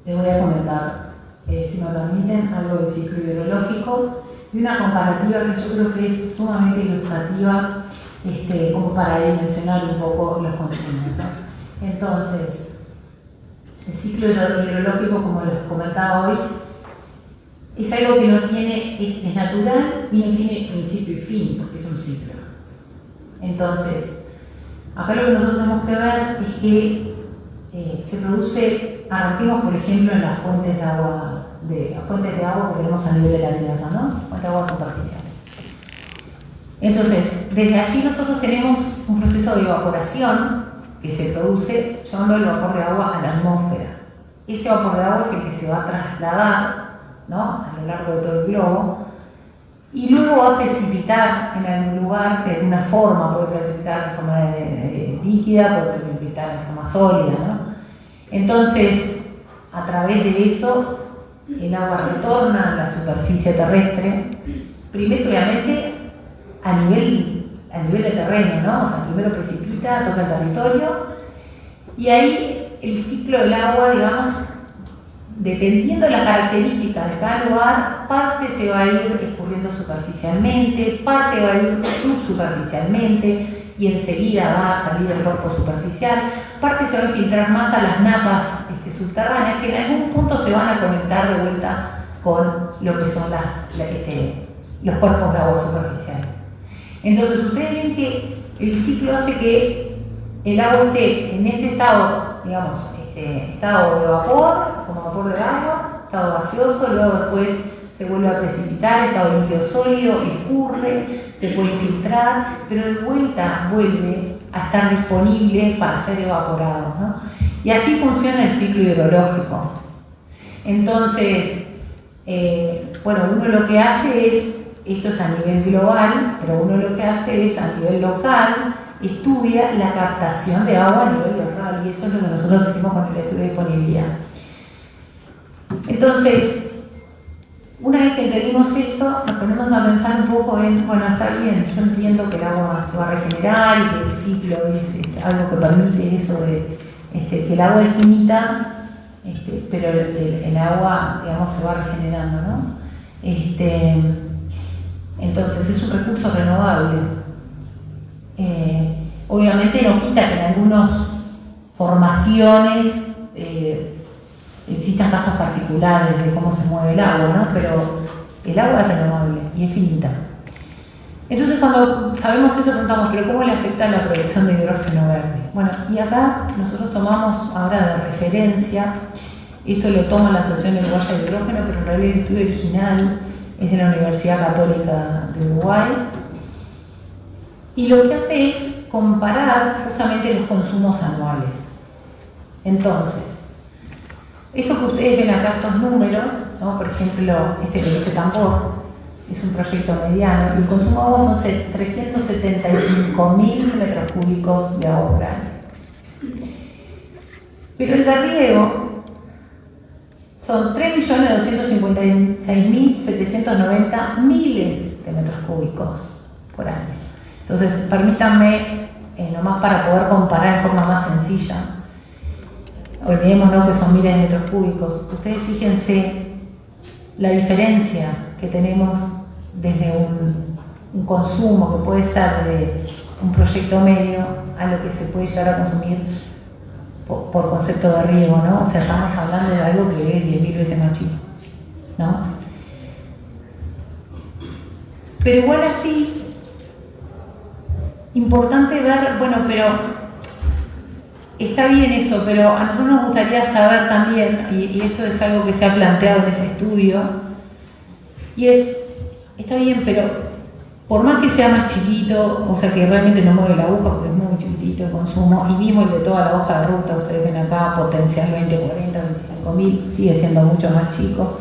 les voy a comentar, si me permiten, algo del ciclo hidrológico y una comparativa que yo creo que es sumamente ilustrativa, como para dimensionar un poco los consumos, ¿no? Entonces, el ciclo hidrológico, como les comentaba hoy, es algo que no tiene, es natural y no tiene principio y fin, porque es un ciclo. Entonces, acá lo que nosotros tenemos que ver es que se produce, arranquemos por ejemplo en las fuentes de agua que tenemos a nivel de la tierra, ¿no? Fuentes de agua superficiales. Entonces, desde allí nosotros tenemos un proceso de evaporación que se produce llevando el vapor de agua a la atmósfera. Ese vapor de agua es el que se va a trasladar, ¿no?, a lo largo de todo el globo y luego va a precipitar en algún lugar de alguna forma, puede precipitar en forma de líquida, puede precipitar en forma sólida, ¿no? Entonces, a través de eso, el agua retorna a la superficie terrestre, primero obviamente a nivel de terreno, ¿no? O sea, primero precipita, toca el territorio y ahí el ciclo del agua, digamos, dependiendo de las características de cada lugar, parte se va a ir escurriendo superficialmente, parte va a ir subsuperficialmente y enseguida va a salir el cuerpo superficial, parte se va a filtrar más a las napas subterráneas que en algún punto se van a conectar de vuelta con lo que son los cuerpos de agua superficiales. Entonces ustedes ven que el ciclo hace que el agua esté en ese estado, digamos, estado de vapor, como vapor de agua, estado gaseoso, luego después se vuelve a precipitar, estado líquido sólido, escurre, se puede filtrar, pero de vuelta vuelve a estar disponible para ser evaporado, ¿no? Y así funciona el ciclo hidrológico. Entonces, bueno, uno lo que hace es, esto es a nivel global, pero uno lo que hace es a nivel local, estudia la captación de agua a nivel local, y eso es lo que nosotros hicimos con el estudio de disponibilidad. Entonces, una vez que entendimos esto, nos ponemos a pensar un poco en, bueno, está bien, yo entiendo que el agua se va a regenerar y que el ciclo es algo que permite eso de que el agua es finita, pero el agua, digamos, se va regenerando, ¿no? Entonces es un recurso renovable. Obviamente no quita que en algunas formaciones existan casos particulares de cómo se mueve el agua, ¿no? Pero el agua es renovable y es finita. Entonces cuando sabemos eso preguntamos, ¿pero cómo le afecta la producción de hidrógeno verde? Bueno, y acá nosotros tomamos ahora de referencia, esto lo toma la Asociación Uruguaya de Hidrógeno, pero en realidad el estudio original es de la Universidad Católica de Uruguay, y lo que hace es comparar justamente los consumos anuales. Entonces, esto que ustedes ven acá, estos números, ¿no? Por ejemplo, que dice tambor, es un proyecto mediano, y el consumo de agua son 375.000 metros cúbicos de agua por año. Pero el de riego son 3.256.790 miles de metros cúbicos por año. Entonces, permítanme, nomás para poder comparar en forma más sencilla, olvidémonos que son miles de metros cúbicos. Ustedes fíjense la diferencia que tenemos desde un consumo que puede ser de un proyecto medio a lo que se puede llegar a consumir por concepto de riego, ¿no? O sea, estamos hablando de algo que es 10.000 veces más chico, ¿no? Pero igual así, importante ver, bueno, pero está bien eso, pero a nosotros nos gustaría saber también, y esto es algo que se ha planteado en ese estudio, y está bien, pero por más que sea más chiquito, o sea que realmente no mueve la aguja porque es muy chiquitito el consumo, y vimos el de toda la hoja de ruta, ustedes ven acá, potencial 20, 40, 25.000, sigue siendo mucho más chico.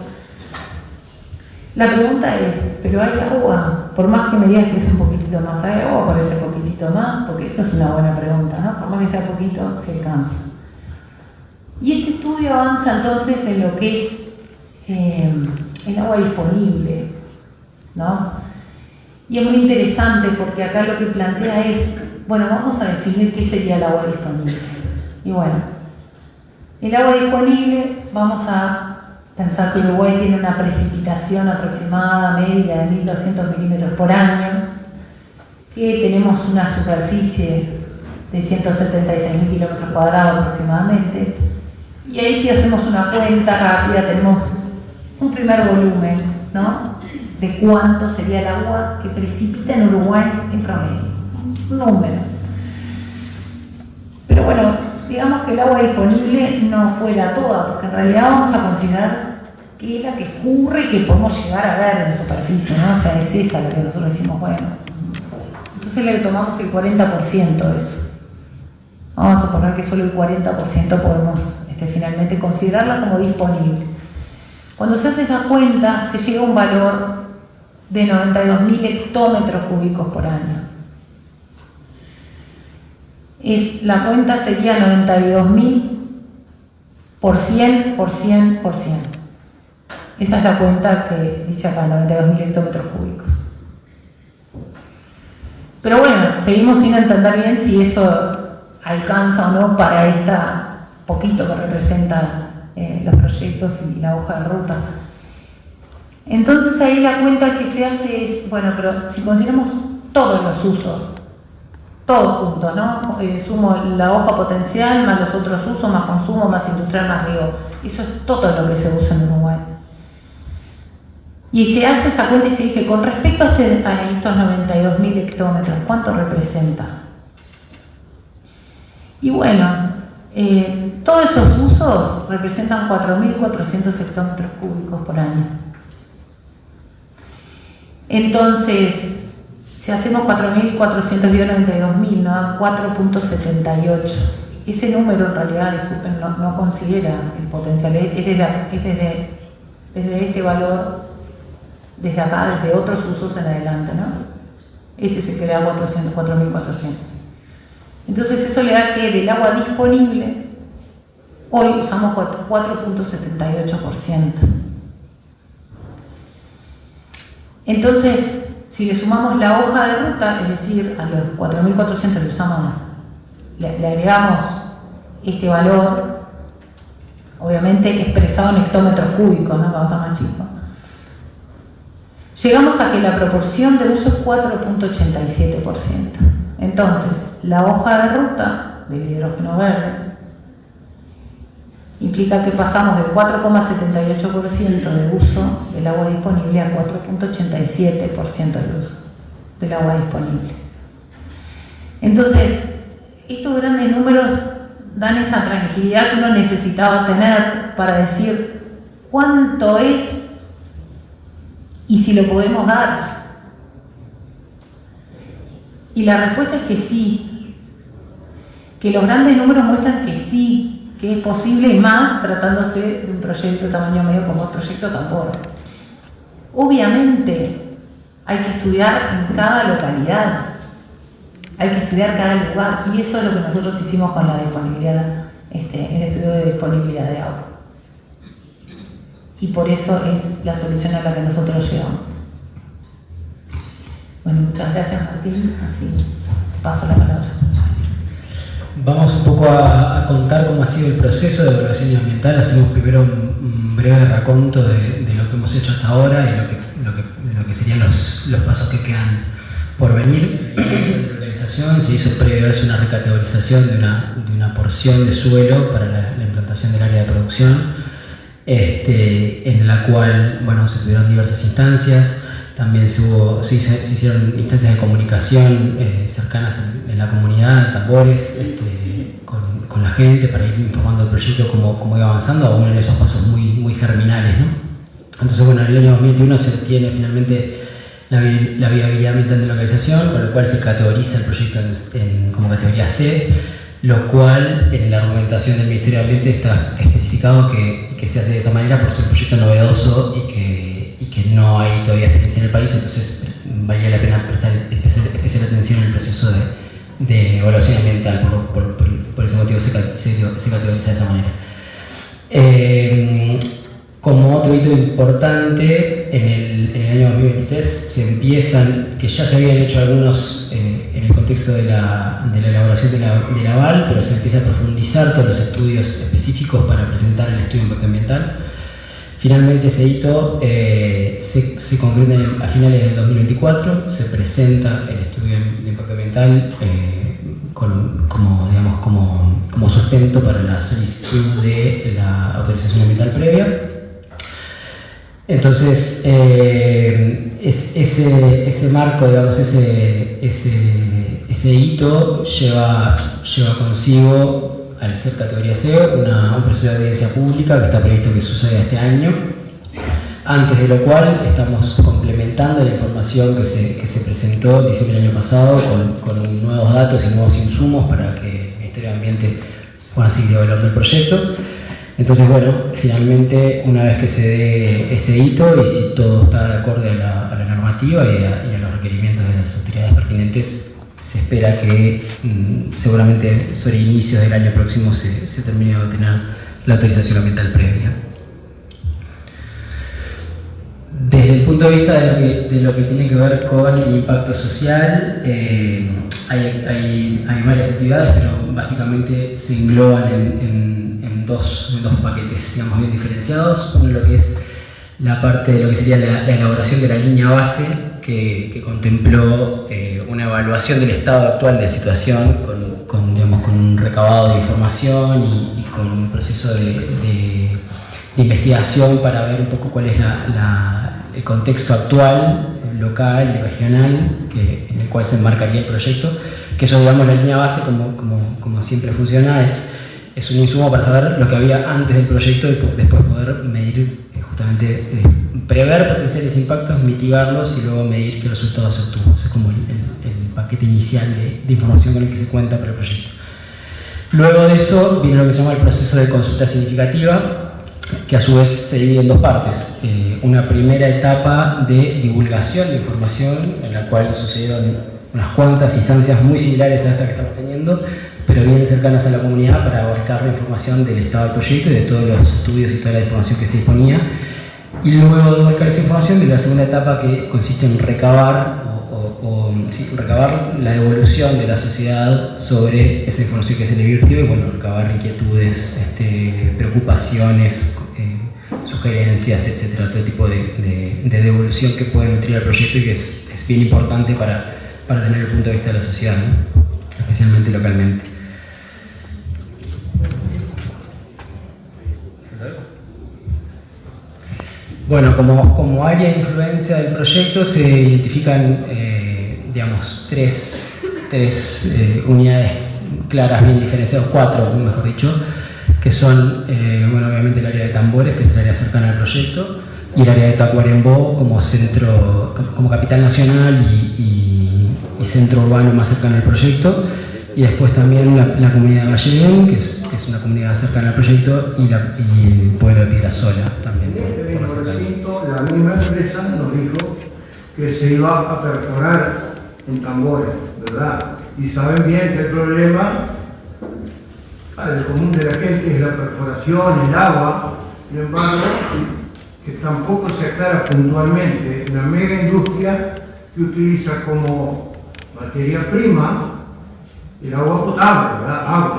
La pregunta es, ¿pero hay agua? Por más que me digas que es un poquitito más, ¿hay agua por ese poquitito más? Porque eso es una buena pregunta, ¿no? Por más que sea poquito, se alcanza. Y este estudio avanza entonces en lo que es el agua disponible, ¿no? Y es muy interesante porque acá lo que plantea es, bueno, vamos a definir qué sería el agua disponible. Y bueno, el agua disponible, vamos a pensar que Uruguay tiene una precipitación aproximada media de 1.200 milímetros por año, que tenemos una superficie de 176.000 kilómetros cuadrados aproximadamente, y ahí si hacemos una cuenta rápida tenemos un primer volumen, ¿no?, de cuánto sería el agua que precipita en Uruguay en promedio, un número. Pero bueno, digamos que el agua disponible no fuera toda, porque en realidad vamos a considerar que es la que escurre y que podemos llegar a ver en superficie, ¿no? O sea, es esa la que nosotros decimos, bueno, entonces le tomamos el 40% de eso. Vamos a suponer que solo el 40% podemos finalmente considerarla como disponible. Cuando se hace esa cuenta, se llega a un valor de 92.000 hectómetros cúbicos por año. La cuenta sería 92.000 por 100 por 100 por 100. Esa es la cuenta que dice acá, 92.000 hectómetros cúbicos. Pero bueno, seguimos sin entender bien si eso alcanza o no para esta poquito que representa los proyectos y la hoja de ruta. Entonces ahí la cuenta que se hace es, bueno, pero si consideramos todos los usos, todos juntos, ¿no? Sumo la hoja potencial, más los otros usos, más consumo, más industrial, más riego. Eso es todo lo que se usa en Uruguay. Y se hace esa cuenta y se dice, con respecto a estos 92.000 hectómetros, ¿cuánto representa? Y bueno, todos esos usos representan 4.400 hectómetros cúbicos por año. Entonces, si hacemos 4.400 dividido 92.000, nos da 4.78. Ese número en realidad, disculpen, no considera el potencial, es desde este valor, desde acá, desde otros usos en adelante, ¿no? Este es el que le da 4.400. Entonces eso le da que del agua disponible, hoy usamos 4.78%. Entonces, si le sumamos la hoja de ruta, es decir, a los 4.400 le usamos, le agregamos este valor, obviamente expresado en hectómetros cúbicos, ¿no? Vamos a más chico. Llegamos a que la proporción de uso es 4.87%. Entonces, la hoja de ruta del hidrógeno verde implica que pasamos del 4.78% de uso del agua disponible a 4.87% del uso del agua disponible. Entonces, estos grandes números dan esa tranquilidad que uno necesitaba tener para decir cuánto es y si lo podemos dar. Y la respuesta es que sí, que los grandes números muestran que sí, que es posible y más tratándose de un proyecto de tamaño medio como el proyecto Tambora. Obviamente Hay que estudiar en cada localidad, hay que estudiar cada lugar, y eso es lo que nosotros hicimos con la disponibilidad, el estudio de disponibilidad de agua. Y por eso es la solución a la que nosotros llegamos. Bueno, muchas gracias, Martín, así paso la palabra. Vamos un poco a contar cómo ha sido el proceso de evaluación ambiental. Hacemos primero un breve raconto de lo que hemos hecho hasta ahora y lo que serían los pasos que quedan por venir. La localización se hizo previo a eso una recategorización de una porción de suelo para la implantación del área de producción, en la cual se tuvieron diversas instancias. También se hicieron instancias de comunicación cercanas en la comunidad, tambores, con la gente para ir informando del proyecto cómo iba avanzando, aún en esos pasos muy germinales, ¿no? Entonces, en el año 2021 se obtiene finalmente la viabilidad ambiental de localización, con lo cual se categoriza el proyecto como categoría C, lo cual en la argumentación del Ministerio de Ambiente está especificado que se hace de esa manera por ser un proyecto novedoso y que no hay todavía experiencia en el país, entonces valía la pena prestar especial atención en el proceso de evaluación ambiental, por ese motivo se categoriza de esa manera. Como otro hito importante, en el año 2023 se empiezan, que ya se habían hecho algunos en el contexto de la elaboración del aval, pero se empieza a profundizar todos los estudios específicos para presentar el estudio de impacto ambiental. Finalmente ese hito se concluye a finales de 2024, se presenta el estudio de impacto ambiental como sustento para la solicitud de la autorización ambiental previa. Entonces, ese marco, ese hito lleva consigo, al ser categoría C, un proceso de audiencia pública que está previsto que suceda este año, antes de lo cual estamos complementando la información que se presentó en diciembre del año pasado con nuevos datos y nuevos insumos para que el Ministerio de Ambiente pueda seguir evaluando el proyecto. Entonces, finalmente, una vez que se dé ese hito y si todo está de acuerdo a la normativa y a los requerimientos de las autoridades pertinentes, se espera que seguramente sobre inicios del año próximo se termine de obtener la autorización ambiental previa. Desde el punto de vista de lo que tiene que ver con el impacto social, hay varias actividades, pero básicamente se engloban en dos paquetes, digamos, bien diferenciados. Uno, lo que es la parte de lo que sería la elaboración de la línea base, que contempló una evaluación del estado actual de la situación con un recabado de información y con un proceso de investigación para ver un poco cuál es el contexto actual, local y regional en el cual se enmarcaría el proyecto. Que eso, la línea base, como siempre funciona, es un insumo para saber lo que había antes del proyecto y después poder medir, justamente prever potenciales impactos, mitigarlos y luego medir qué resultados se obtuvo. Ese es como el paquete inicial de información con el que se cuenta para el proyecto. Luego de eso viene lo que se llama el proceso de consulta significativa, que a su vez se divide en dos partes. Una primera etapa de divulgación de información, en la cual sucedieron unas cuantas instancias muy similares a esta que estamos teniendo, pero bien cercanas a la comunidad para abarcar la información del estado del proyecto y de todos los estudios y toda la información que se disponía. Y luego de abarcar esa información viene la segunda etapa, que consiste en recabar la devolución de la sociedad sobre esa información que se le virtió y recabar inquietudes, preocupaciones, sugerencias, etcétera, todo tipo de devolución que puede nutrir al proyecto y que es bien importante para tener el punto de vista de la sociedad, ¿no? Especialmente localmente. Como área de influencia del proyecto se identifican tres unidades claras, bien diferenciadas, cuatro, mejor dicho, que son, obviamente el área de Tambores, que es el área cercana al proyecto, y el área de Tacuarembó como centro, como capital nacional y centro urbano más cercano al proyecto, y después también la comunidad de Valledén, que es una comunidad cercana al proyecto, y el pueblo de Piedrasola también. La misma empresa nos dijo que se iba a perforar en tambores, ¿verdad? Y saben bien que el problema al común de la gente es la perforación, el agua. Sin embargo, que tampoco se aclara puntualmente la mega industria que utiliza como materia prima el agua potable, ¿verdad? Agua.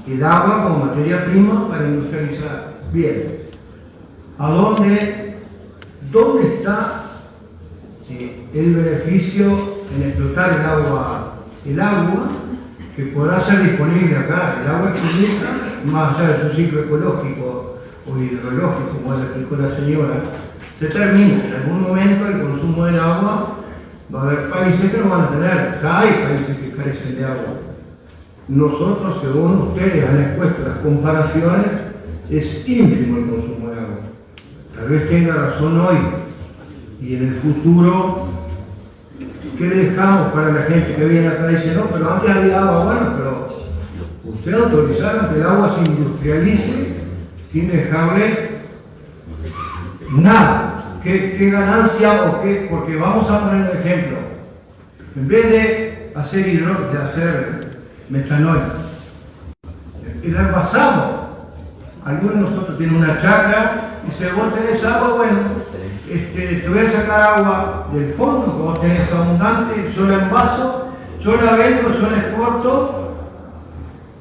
El agua como materia prima para industrializar. Bien. ¿Dónde está el beneficio en explotar el agua que podrá ser disponible acá? El agua infinita, más allá de su ciclo ecológico o hidrológico, como le explicó la señora, se termina. En algún momento el consumo del agua va a haber países que no van a tener. Ya hay países que carecen de agua. Nosotros, según ustedes han expuesto las comparaciones, es ínfimo el consumo de agua. Tal vez tenga razón hoy, y en el futuro, ¿qué le dejamos para la gente que viene acá y dice, no, pero antes había agua? Bueno, pero ustedes autorizaron que el agua se industrialice sin dejarle nada. ¿Qué ganancia o qué? Porque vamos a poner un ejemplo. En vez de hacer metanol, el envasamos. Algunos de nosotros tienen una chacra y dice, vos tenés agua, bueno, te voy a sacar agua del fondo que vos tenés abundante, yo la envaso, yo la vendo, yo la exporto,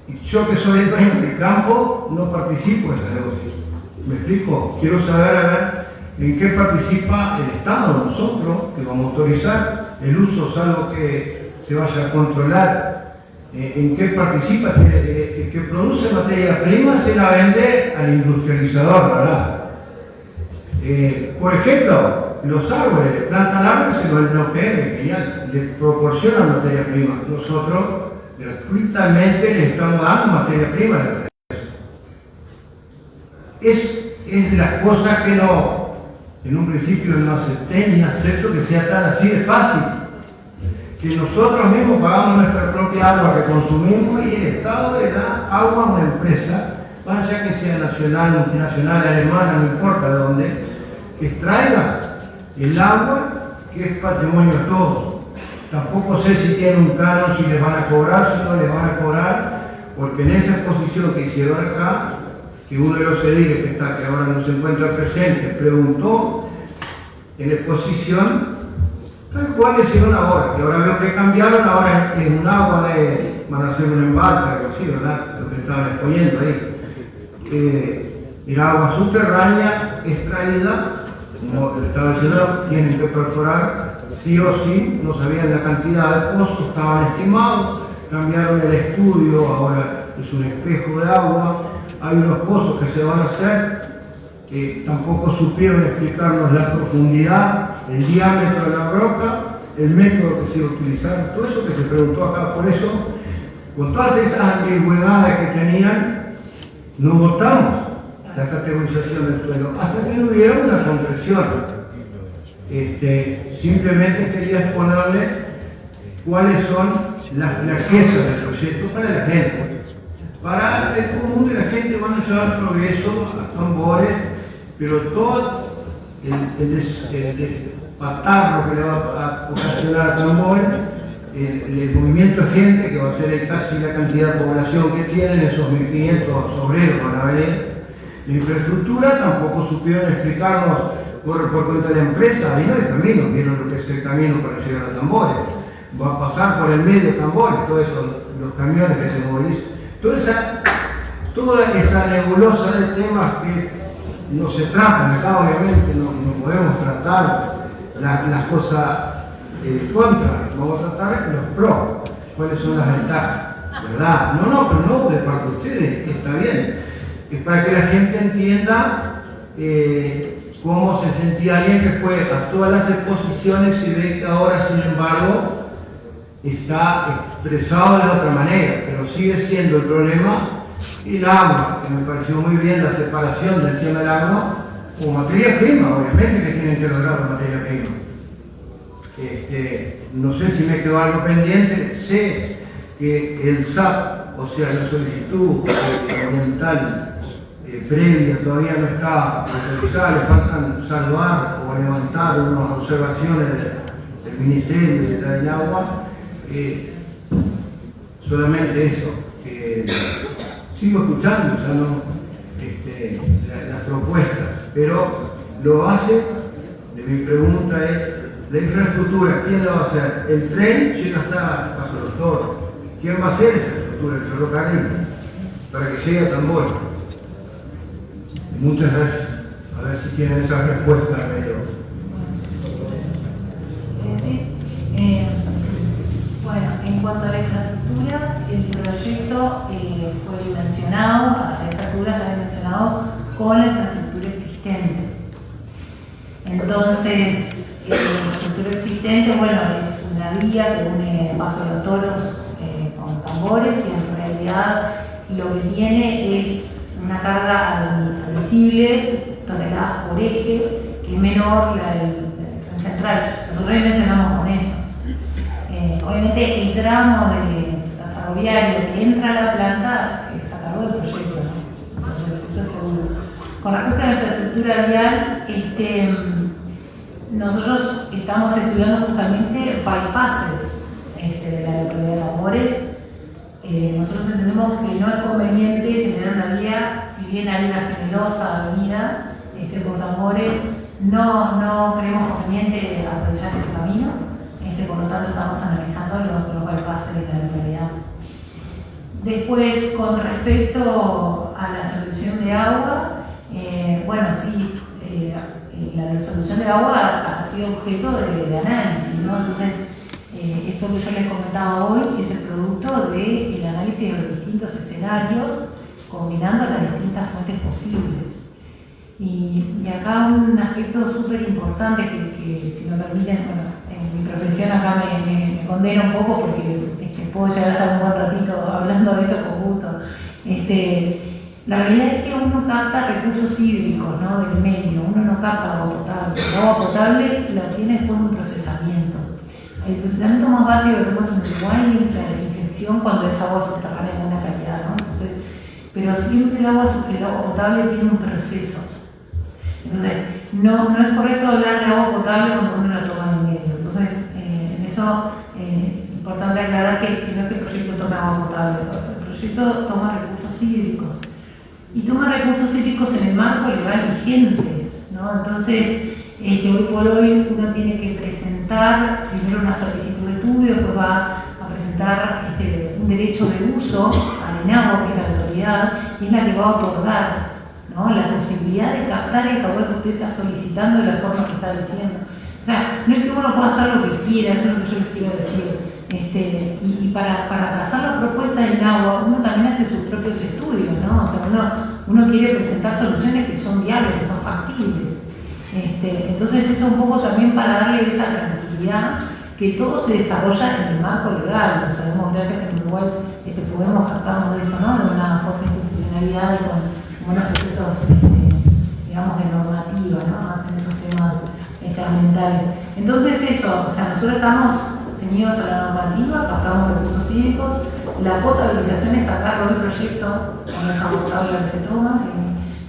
y yo que soy el dueño del campo no participo en ese negocio. ¿Me explico? Quiero saber, a ver, en qué participa el Estado, nosotros, que vamos a autorizar el uso, salvo que se vaya a controlar. ¿En qué participa? El que produce materia prima se la vende al industrializador, ¿verdad? Por ejemplo, los árboles, plantan árboles y se lo venden a ustedes, genial, les proporcionan materia prima. Nosotros gratuitamente les estamos dando materia prima. Es de las cosas que no, en un principio no acepté ni acepto que sea tan así de fácil. Que nosotros mismos pagamos nuestra propia agua que consumimos y el Estado le da agua a una empresa, más allá que sea nacional, multinacional, alemana, no importa de dónde, que extraiga el agua que es patrimonio de todos. Tampoco sé si tienen un canon, si les van a cobrar, si no les van a cobrar, porque en esa exposición que hicieron acá, que uno de los ediles que ahora no se encuentra presente, preguntó en la exposición, tal cual hicieron ahora, que ahora veo que cambiaron, ahora es un agua van a hacer un embalse, algo así, ¿verdad? Lo que estaban exponiendo ahí. El agua subterránea extraída, como le estaba diciendo, tienen que perforar, sí o sí, no sabían la cantidad de pozos, estaban estimados, cambiaron el estudio, ahora es un espejo de agua, hay unos pozos que se van a hacer, tampoco supieron explicarnos la profundidad, el diámetro de la roca, el método que se iba a utilizar, todo eso que se preguntó acá. Por eso, con todas esas ambigüedades que tenían, no votamos la categorización del suelo, hasta que no hubiera una concreción. Simplemente quería exponerle cuáles son las flaquezas del proyecto para la gente. Para el común de la gente van a llevar progreso a tambores, pero todo el patarro que le va a ocasionar a tambores, el movimiento de gente que va a ser casi la cantidad de población que tienen, esos 1.500 obreros van a venir. La infraestructura tampoco supieron explicarnos por cuenta de la empresa, ahí no hay camino, vieron lo que es el camino para llegar a tambores. Va a pasar por el medio de tambores, todos esos, los camiones que se movilizan. Toda esa nebulosa de temas que no se tratan acá, obviamente, no podemos tratar las cosas contra, vamos a tratar los pros, cuáles son las ventajas, ¿verdad? Pero no de parte de ustedes, está bien. Es para que la gente entienda cómo se sentía alguien que fue a todas las exposiciones y ve que ahora, sin embargo, está expresado de otra manera, pero sigue siendo el problema el agua, que me pareció muy bien la separación del tema del agua como materia prima, obviamente que tienen que lograr la materia prima. No sé si me quedó algo pendiente, sé que el SAP, o sea, la solicitud ambiental previa todavía no está actualizada, le faltan salvar o levantar unas observaciones del Ministerio del Agua. Solamente eso, sigo escuchando las propuestas, pero lo base de mi pregunta es la infraestructura. ¿Quién la va a hacer? El tren ya está Paso de los Toros. ¿Quién va a hacer esa infraestructura? El ferrocarril, para que llegue a Tambor. Muchas gracias. A ver si tienen esa respuesta, medio. Bueno, en cuanto a la infraestructura, el proyecto fue dimensionado, a esta altura está dimensionado con la infraestructura existente. Entonces, la infraestructura existente, bueno, es una vía que une Paso de los Toros con Tambores, y en realidad lo que tiene es una carga admisible, toneladas por eje, que es menor la del tren central. Nosotros dimensionamos con eso. Obviamente el tramo ferroviario que entra a la planta es a cargo del proyecto, ¿no? Entonces eso es seguro. Con respecto a la infraestructura vial, nosotros estamos estudiando justamente bypasses de la localidad de Tambores. Nosotros entendemos que no es conveniente generar una vía, si bien hay una generosa avenida por Tambores, no creemos conveniente aprovechar ese camino. Por lo tanto, estamos analizando los bypasses de la localidad. Después, con respecto a la solución de agua, bueno, sí, la solución de agua ha sido objeto de análisis, ¿no? Entonces, esto que yo les comentaba hoy es el producto del análisis de los distintos escenarios, combinando las distintas fuentes posibles. Y acá un aspecto súper importante que, si me permiten, bueno, en mi profesión acá me condena un poco porque puedo llegar a estar un buen ratito hablando de esto con gusto. La realidad es que uno capta recursos hídricos, ¿no? Del medio, uno no capta agua potable. El agua potable la obtiene después de un procesamiento. El procesamiento más básico que tenemos en Uruguay es la desinfección cuando es agua subterránea de buena calidad, ¿no? Entonces, pero siempre el agua potable tiene un proceso. Entonces, no es correcto hablar de agua potable cuando uno la toma en medio. Entonces, en eso es importante aclarar que no es que el proyecto tome agua potable, el proyecto toma recursos hídricos. Y toma recursos hídricos en el marco legal vigente, ¿no? Entonces, hoy por hoy uno tiene que presentar primero una solicitud de estudio, después va a presentar un derecho de uso al ENAGUA, que es la autoridad, y es la que va a otorgar, ¿no? La posibilidad de captar el caudal que usted está solicitando de la forma que está diciendo. O sea, no es que uno pueda hacer lo que quiera, eso es lo que yo les quiero decir. Y para pasar la propuesta en agua, uno también hace sus propios estudios, ¿no? O sea, uno quiere presentar soluciones que son viables, que son factibles. Entonces, eso un poco también para darle esa tranquilidad que todo se desarrolla en el marco legal. O sea, sabemos, gracias que en Uruguay podemos jactarnos de eso, ¿no? De una fuerte institucionalidad y con buenos procesos, digamos, de normativa, ¿no? Más en esos temas ambientales. Entonces, eso, o sea, nosotros estamos ceñidos a la normativa, captamos recursos hídricos, la potabilización está a cargo del proyecto, con esa potable que se toma,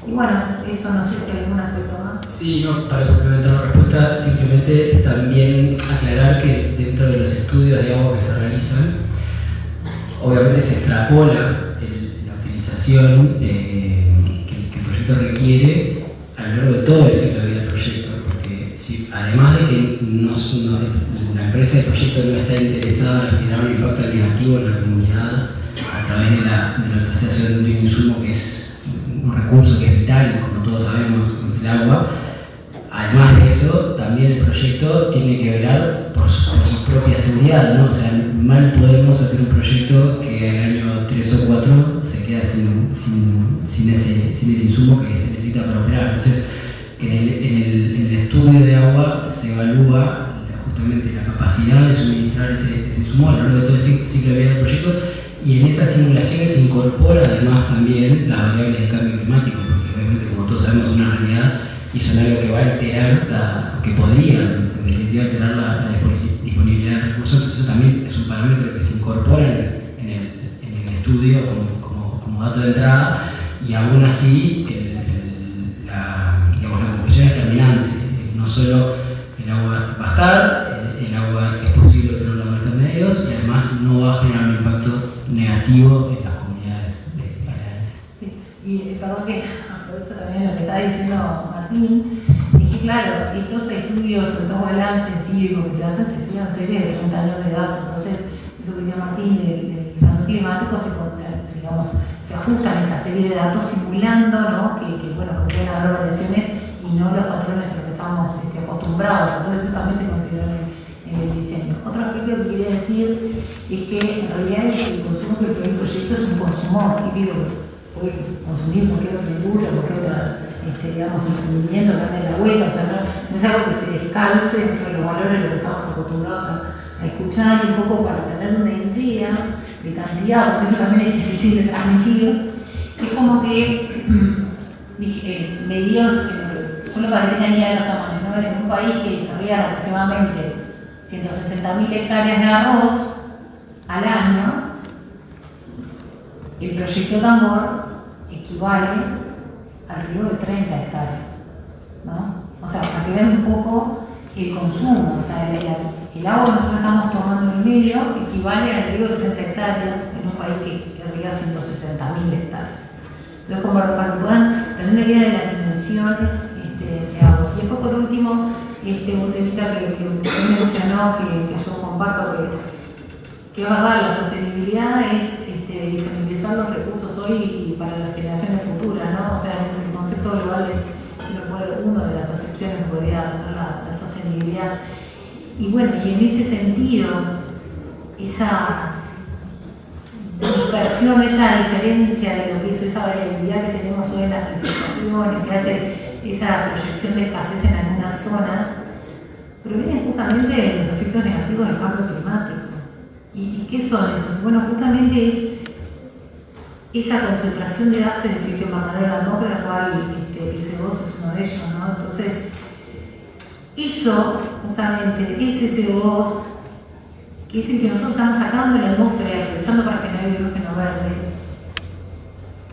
y bueno, eso no sé si hay algún aspecto más. Sí, no, para complementar la respuesta, simplemente también aclarar que dentro de los estudios de agua que se realizan, obviamente se extrapola la utilización que el proyecto requiere a lo largo de todo el ciclo de vida del proyecto, porque además de que la empresa del proyecto no está interesada en generar un impacto negativo en la comunidad a través de la utilización de un insumo que es un recurso que es vital, como todos sabemos, es el agua. Además de eso, también el proyecto tiene que velar por su propia seguridad, ¿no? O sea, mal podemos hacer un proyecto que en el año 3 o 4 se queda sin ese insumo que se necesita para operar. Entonces, en el estudio de agua se evalúa justamente la capacidad de suministrar ese insumo a lo largo de todo el ciclo de vida del proyecto, y en esas simulaciones se incorpora además también las variables de cambio climático, porque obviamente, como todos sabemos, es una realidad y son algo que va a alterar, que podría en definitiva alterar la disponibilidad de recursos. Entonces eso también es un parámetro que se incorpora en el estudio como dato de entrada, y aún así el agua va a estar, el agua es posible tenerla con estos medios y además no va a generar un impacto negativo en las comunidades aledañas. Sí, y perdón que aprovecho también lo que está diciendo Martín, es que claro, estos estudios, estos balances cívicos que se hacen, se estudian series de 30 años de datos, entonces eso que decía Martín del cambio climático se ajustan esa serie de datos simulando, ¿no? que pueden haber variaciones y no los patrones a los que estamos acostumbrados, entonces eso también se considera en el diseño. Otro aspecto que quería decir es que en realidad el consumo que el proyecto es un consumo típico, puede consumir cualquier otra industria, cualquier otra emprendimiento que ande de la vuelta, o sea, no es algo que se descalce entre los valores de lo que estamos acostumbrados a escuchar, y un poco para tener una idea de cantidad, porque eso también es difícil de transmitir. Es como que medidos solo para que tengan idea de los tamaños, ¿no? En un país que desarrolla aproximadamente 160.000 hectáreas de arroz al año, el proyecto Tambor equivale al riego de 30 hectáreas, ¿no? O sea, para que vean un poco el consumo, o sea, el agua que nosotros estamos tomando en el medio equivale al riego de 30 hectáreas en un país que riega 160.000 hectáreas. Entonces, como para que puedan tener una idea de las dimensiones de agua. Y después, por último, un temita que usted mencionó, que yo comparto, que es verdad, la sostenibilidad es disponibilizar los recursos hoy y para las generaciones futuras, ¿no? O sea, ese es el concepto global una de las acepciones que podría tener la sostenibilidad. Y bueno, y en ese sentido, esa dispersión, esa diferencia de lo que es esa variabilidad que tenemos hoy en las precipitaciones, que hace esa proyección de escasez en algunas zonas, proviene justamente de los efectos negativos del cambio climático. ¿Y qué son esos? Bueno, justamente es esa concentración de gases de efecto invernadero en la atmósfera, la cual el CO2 es uno de ellos, ¿no? Entonces, eso, justamente, ese CO2, que es el que nosotros estamos sacando de la atmósfera y aprovechando para generar hidrógeno verde,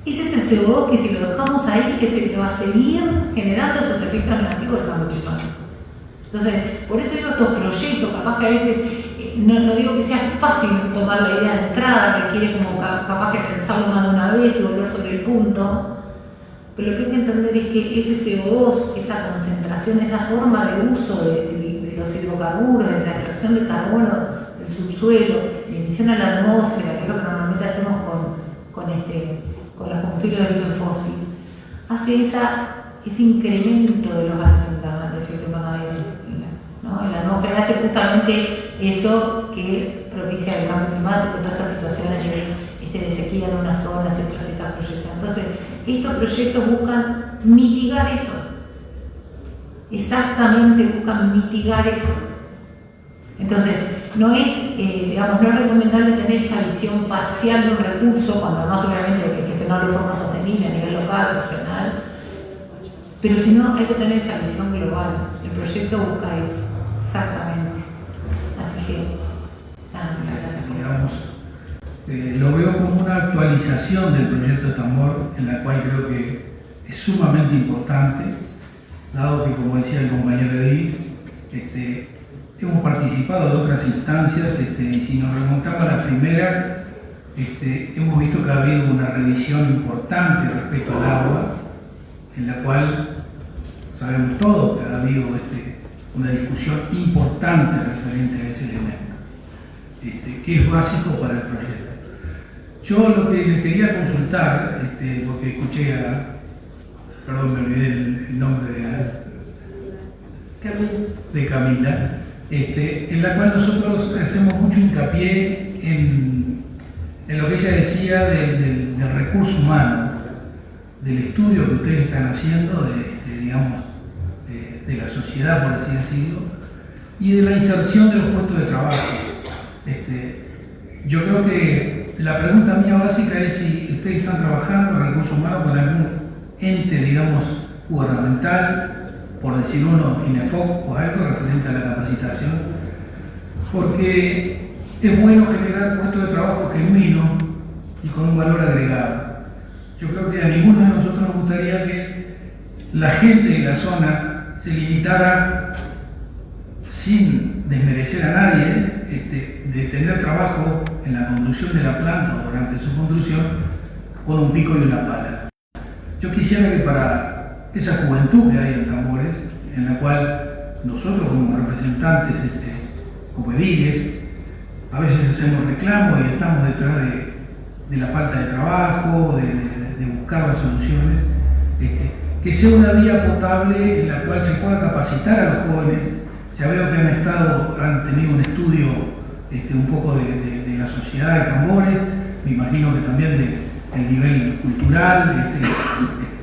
ese es el CO2 que si lo dejamos ahí, es el que va a seguir generando esos efectos negativos del cambio climático. Entonces, por eso digo, estos proyectos, capaz que a veces, no digo que sea fácil tomar la idea de entrada, requiere como capaz que pensarlo más de una vez y volver sobre el punto, pero lo que hay que entender es que ese CO2, esa concentración, esa forma de uso de los hidrocarburos, de la extracción de carbono del subsuelo, de emisión a la atmósfera, que es lo que normalmente hacemos con los combustibles de origen fósil, hace ese incremento de los gases de efecto invernadero, ¿no? En la atmósfera hace justamente eso que propicia el cambio climático, todas esas situaciones de sequía en una zona, etcétera, se están proyectando. Entonces, estos proyectos buscan mitigar eso. Exactamente buscan mitigar eso. Entonces, no es recomendable tener esa visión parcial de un recurso, cuando además obviamente hay que gestionarlo de forma sostenible a nivel local, regional, pero si no, hay que tener esa visión global. El proyecto busca eso, exactamente. Así que, muchas gracias. Lo veo como una actualización del proyecto Tambor, en la cual creo que es sumamente importante, dado que, como decía el compañero Edith, hemos participado de otras instancias, y si nos remontamos a la primera, hemos visto que ha habido una revisión importante respecto al agua, en la cual sabemos todos que ha habido una discusión importante referente a ese elemento, que es básico para el proyecto. Yo lo que les quería consultar, porque escuché perdón, me olvidé el nombre de Camila, en la cual nosotros hacemos mucho hincapié en lo que ella decía del recurso humano, del estudio que ustedes están haciendo de la sociedad, por así decirlo, y de la inserción de los puestos de trabajo. Yo creo que la pregunta mía básica es si ustedes están trabajando en recursos humanos con algún ente, gubernamental, por decir uno, INEFOC o algo referente a la capacitación, porque es bueno generar puestos de trabajo genuinos y con un valor agregado. Yo creo que a ninguno de nosotros nos gustaría que la gente de la zona se limitara sin desmerecer a nadie, de tener trabajo en la construcción de la planta o durante su construcción con un pico y una pala. Yo quisiera que para esa juventud que hay en Tambores, en la cual nosotros como representantes, como ediles, a veces hacemos reclamos y estamos detrás de la falta de trabajo, de buscar las soluciones, que sea una vía potable en la cual se pueda capacitar a los jóvenes. Ya veo que han tenido un estudio un poco de la sociedad de Tambores, me imagino que también del nivel cultural,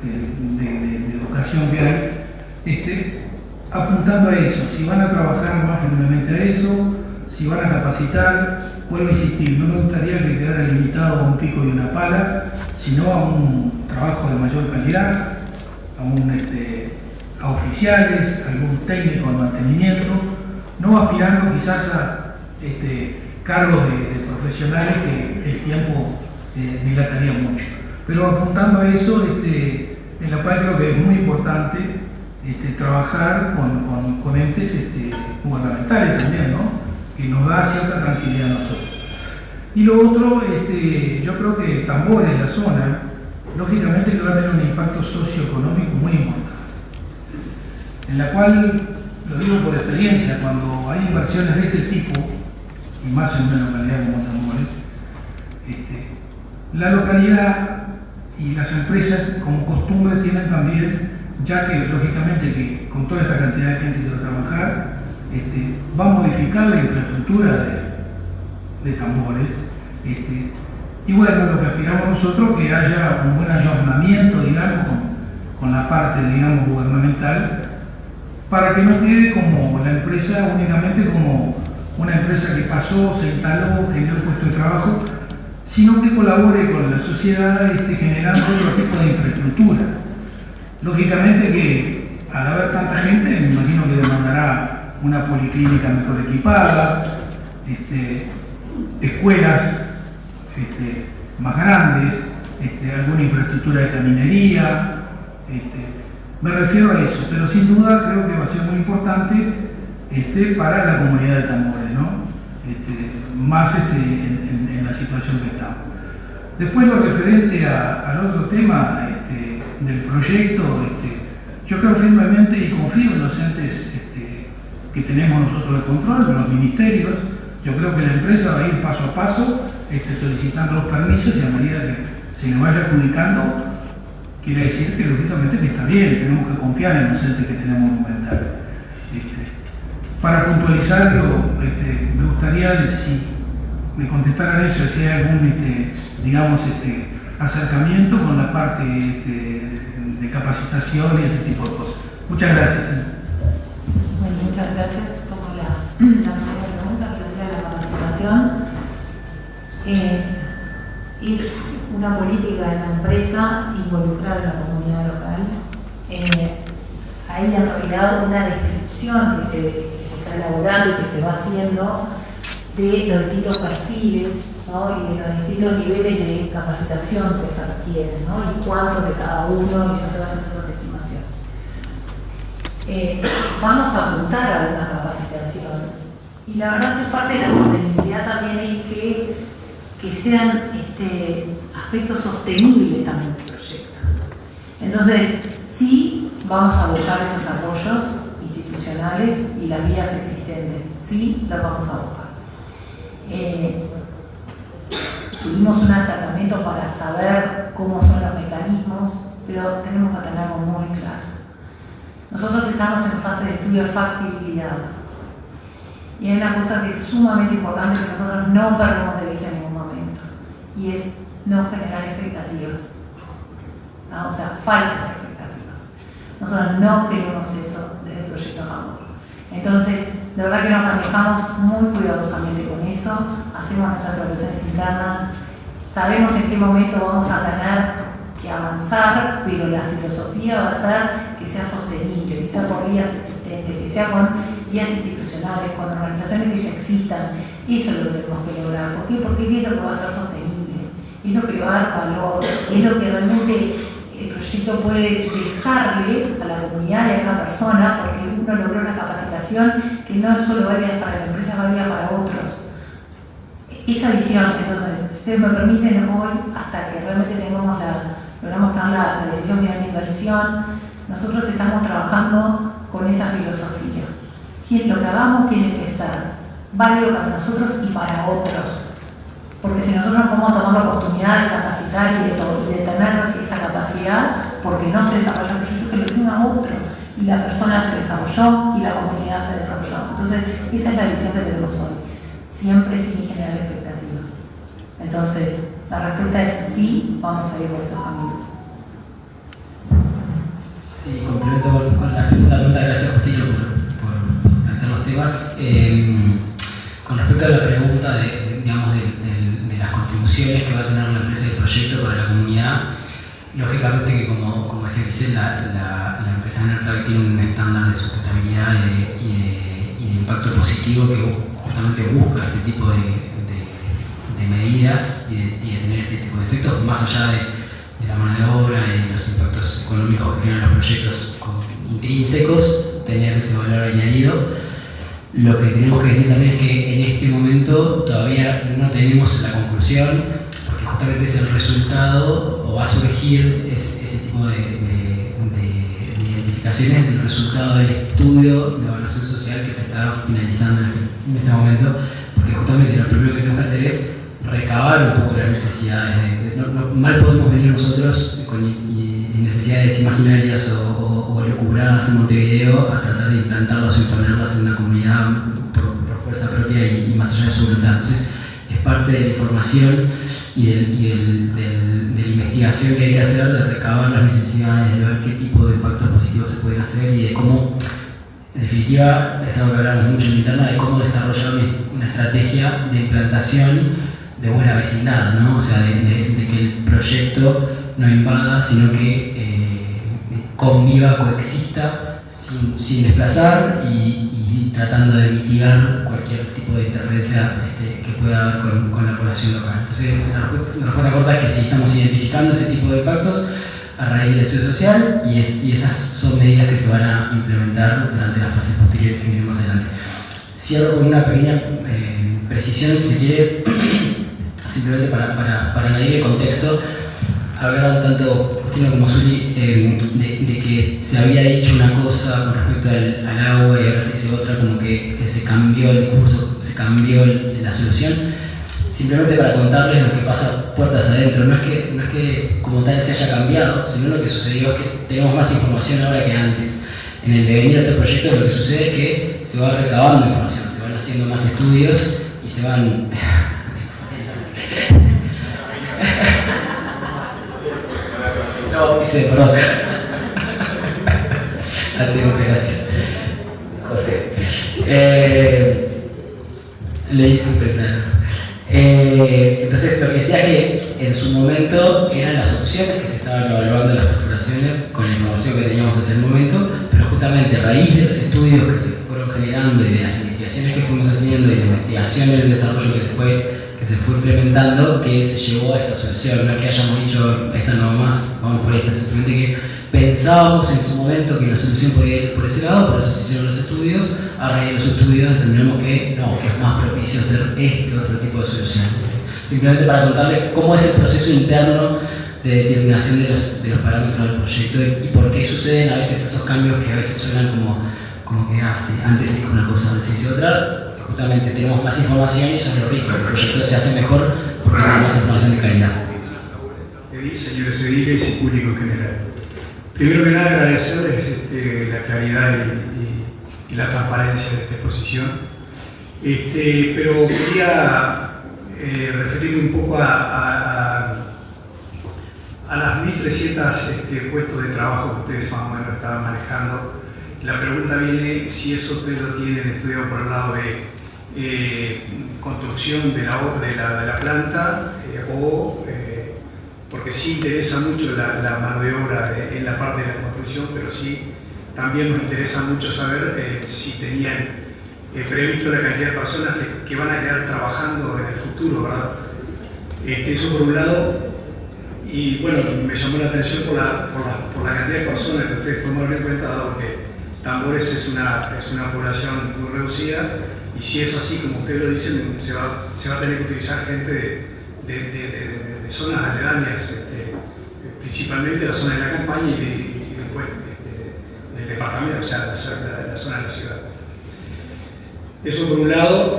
de educación que hay, apuntando a eso, si van a trabajar más firmemente a eso, si van a capacitar, vuelvo a insistir, no me gustaría que quedara limitado a un pico y una pala, sino a un trabajo de mayor calidad, a oficiales, a algún técnico de mantenimiento, no aspirando quizás a cargos de profesionales que el tiempo dilataría mucho, pero apuntando a eso, en la cual creo que es muy importante trabajar con entes gubernamentales también, ¿no? Que nos da cierta tranquilidad a nosotros. Y lo otro, yo creo que Tambores, la zona, lógicamente que va a tener un impacto socioeconómico muy importante, en la cual, lo digo por experiencia, cuando hay inversiones de este tipo, y más en una localidad como Tambores, la localidad y las empresas como costumbre tienen también, ya que lógicamente que con toda esta cantidad de gente que va a trabajar, va a modificar la infraestructura de Tambores, y bueno, lo que aspiramos nosotros que haya un buen ayornamiento, digamos, con la parte, digamos, gubernamental, para que no quede como la empresa únicamente como una empresa que pasó, se instaló, generó puesto de trabajo, sino que colabore con la sociedad generando otro tipo de infraestructura. Lógicamente que al haber tanta gente, me imagino que demandará una policlínica mejor equipada, escuelas más grandes, alguna infraestructura de caminería, me refiero a eso, pero sin duda creo que va a ser muy importante para la comunidad de Tambores, ¿no? Más en la situación que estamos. Después lo referente al otro tema del proyecto, yo creo firmemente y confío en los entes que tenemos nosotros de control, de los ministerios. Yo creo que la empresa va a ir paso a paso solicitando los permisos y a medida que se le vaya adjudicando, quiere decir que lógicamente que está bien, tenemos que confiar en los entes que tenemos documentales. Para puntualizar, me gustaría si me contestaran eso, si hay algún digamos, acercamiento con la parte de capacitación y ese tipo de cosas. Muchas gracias. Bueno, muchas gracias. Como la primera pregunta que era la capacitación. Es una política de la empresa involucrar a la comunidad local. Hay en realidad una descripción que se está elaborando y que se va haciendo de los distintos perfiles, ¿no? Y de los distintos niveles de capacitación que se requieren, ¿no? Y cuántos de cada uno, y ya se va haciendo esa estimación. Vamos a apuntar a una capacitación. Y la verdad que parte de la sostenibilidad también es que sean aspectos sostenibles también del proyecto. Entonces, sí vamos a buscar esos apoyos institucionales y las vías existentes, sí las vamos a buscar. Tuvimos un acercamiento para saber cómo son los mecanismos, pero tenemos que tenerlo muy claro. Nosotros estamos en fase de estudio de factibilidad. Y hay una cosa que es sumamente importante que nosotros no perdemos de vista en ningún momento, y es no generar expectativas, ¿no? O sea, falsas expectativas. Nosotros no queremos eso desde el proyecto Tambor. Entonces, de verdad que nos manejamos muy cuidadosamente con eso, hacemos nuestras evaluaciones internas, sabemos en qué momento vamos a tener que avanzar, pero la filosofía va a ser que sea sostenible, que sea por vías existentes, que sea con vías institucionales, con organizaciones que ya existan. Eso es lo que tenemos que lograr. ¿Por qué? Porque es lo que va a ser sostenible, es lo que le va a dar valor, es lo que realmente el proyecto puede dejarle a la comunidad y a cada persona, porque uno logró una capacitación que no es solo válida para la empresa, es válida para otros. Esa visión, entonces, si ustedes me permiten hoy, hasta que realmente logramos tener la decisión final de inversión, nosotros estamos trabajando con esa filosofía. Lo que hagamos tiene que ser válido para nosotros y para otros. Porque si nosotros no podemos tomar la oportunidad de capacitar y de tener esa capacidad, porque no se desarrolla el proyecto, que lo tenga otro. Y la persona se desarrolló y la comunidad se desarrolló. Entonces, esa es la visión que tenemos hoy. Siempre sin generar expectativas. Entonces, la respuesta es sí, vamos a ir por esos caminos. Sí, complemento con la segunda pregunta. Gracias, Justino, por plantear los temas. Con respecto a la pregunta de las contribuciones que va a tener la empresa del proyecto para la comunidad, lógicamente que como decía Gisela, la empresa Enertrack tiene un estándar de sustentabilidad y de impacto positivo que justamente busca este tipo de medidas y de tener este tipo de efectos, más allá de la mano de obra y de los impactos económicos que generan los proyectos intrínsecos, tener ese valor añadido. Lo que tenemos que decir también es que en este momento todavía no tenemos la conclusión, porque justamente es el resultado, o va a surgir ese tipo de identificaciones del resultado del estudio de evaluación social que se está finalizando en este momento, porque justamente lo primero que tenemos que hacer es recabar un poco las necesidades. Mal podemos venir nosotros con necesidades imaginarias o elucubradas en Montevideo a tratar de implantarlas o imponerlas en una comunidad por fuerza propia y más allá de su voluntad. Entonces, es parte de la información y de la investigación que hay que hacer, de recabar las necesidades, de ver qué tipo de impactos positivos se pueden hacer y de cómo, en definitiva, es algo que hablamos mucho en interna, de cómo desarrollar una estrategia de implantación de buena vecindad, ¿no? O sea, de que el proyecto no invada, sino que conviva, coexista, sin desplazar y tratando de mitigar cualquier tipo de interferencia que pueda haber con la población local. Entonces, la respuesta corta es que sí, estamos identificando ese tipo de impactos a raíz del estudio social y esas son medidas que se van a implementar durante las fases posteriores que vienen más adelante. Cierro con una pequeña precisión, si quiere, simplemente para añadir el contexto. Hablaron tanto Justino como Zuli de que se había dicho una cosa con respecto al agua y ahora se dice otra, como que se cambió el discurso, se cambió la solución. Simplemente para contarles lo que pasa puertas adentro, no es que como tal se haya cambiado, sino lo que sucedió es que tenemos más información ahora que antes. En el devenir de este proyecto lo que sucede es que se va recabando información, se van haciendo más estudios y se van... No, dice, perdón. Gracias. José. Le hice un pensar. Entonces, lo que decía es que en su momento eran las opciones que se estaban evaluando las perforaciones con la información que teníamos en ese momento, pero justamente a raíz de los estudios que se fueron generando y de las investigaciones que fuimos haciendo y de la investigación y el desarrollo que se fue implementando, que se llevó a esta solución. No es que hayamos dicho, esta no va más, vamos por esta, simplemente que pensábamos en su momento que la solución podía ir por ese lado, por eso se hicieron los estudios. A raíz de los estudios determinamos que no, que es más propicio hacer este otro tipo de solución. Simplemente para contarles cómo es el proceso interno de determinación de los parámetros del proyecto y por qué suceden a veces esos cambios que a veces suenan como que antes se dijo una cosa, ahora se dice otra. Justamente tenemos más información y eso es lo rico, el proyecto se hace mejor porque tenemos más información de calidad. Señores ediles y público en general. Primero que nada agradecerles la claridad y la transparencia de esta exposición, pero quería referirme un poco a las 1.300 puestos de trabajo que ustedes más o menos estaban manejando. La pregunta viene si eso ustedes lo tienen estudiado por el lado de construcción de la planta porque sí interesa mucho la mano de obra en la parte de la construcción, pero sí también nos interesa mucho saber si tenían previsto la cantidad de personas que van a quedar trabajando en el futuro, ¿verdad? Eso por un lado. y bueno, me llamó la atención por la cantidad de personas que ustedes tomaron en cuenta, dado que Tambores es una población muy reducida, y si es así, como ustedes lo dicen, se va a tener que utilizar gente de zonas aledañas, principalmente la zona de la campaña y después del departamento, o sea, la zona de la ciudad. Eso por un lado,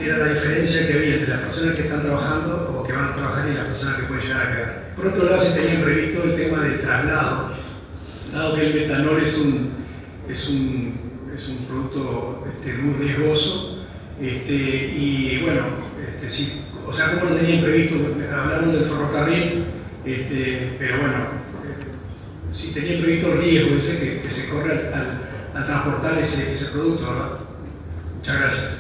era la diferencia que había entre las personas que están trabajando o que van a trabajar y las personas que pueden llegar a quedar. Por otro lado, se tenía previsto el tema del traslado, dado que el metanol es un producto muy riesgoso, y bueno, sí, o sea, como lo tenían previsto, hablamos del ferrocarril, pero bueno, sí tenían previsto el riesgo ese que se corre al transportar ese producto, ¿verdad? Muchas gracias.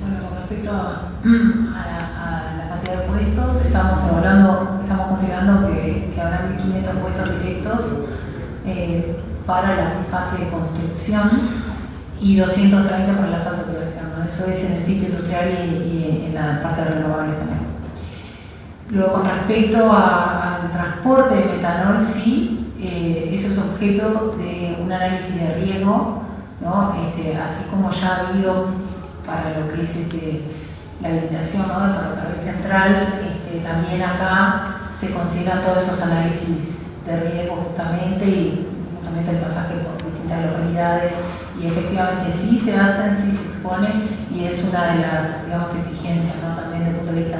Bueno, con respecto a la cantidad de puestos, estamos considerando que habrá 1.500 puestos directos para la fase de construcción y 230 para la fase de operación, ¿no? Eso es en el sitio industrial y en la parte de renovables también. Luego, con respecto al transporte de metanol, sí, eso es objeto de un análisis de riesgo, ¿no? Así como ya ha habido para lo que es la habilitación, ¿no?, del ferrocarril central, también acá se consideran todos esos análisis de riesgo justamente, y justamente el pasaje por distintas localidades, y efectivamente sí se hacen, sí se exponen, y es una de las, digamos, exigencias, ¿no?, también desde el punto de vista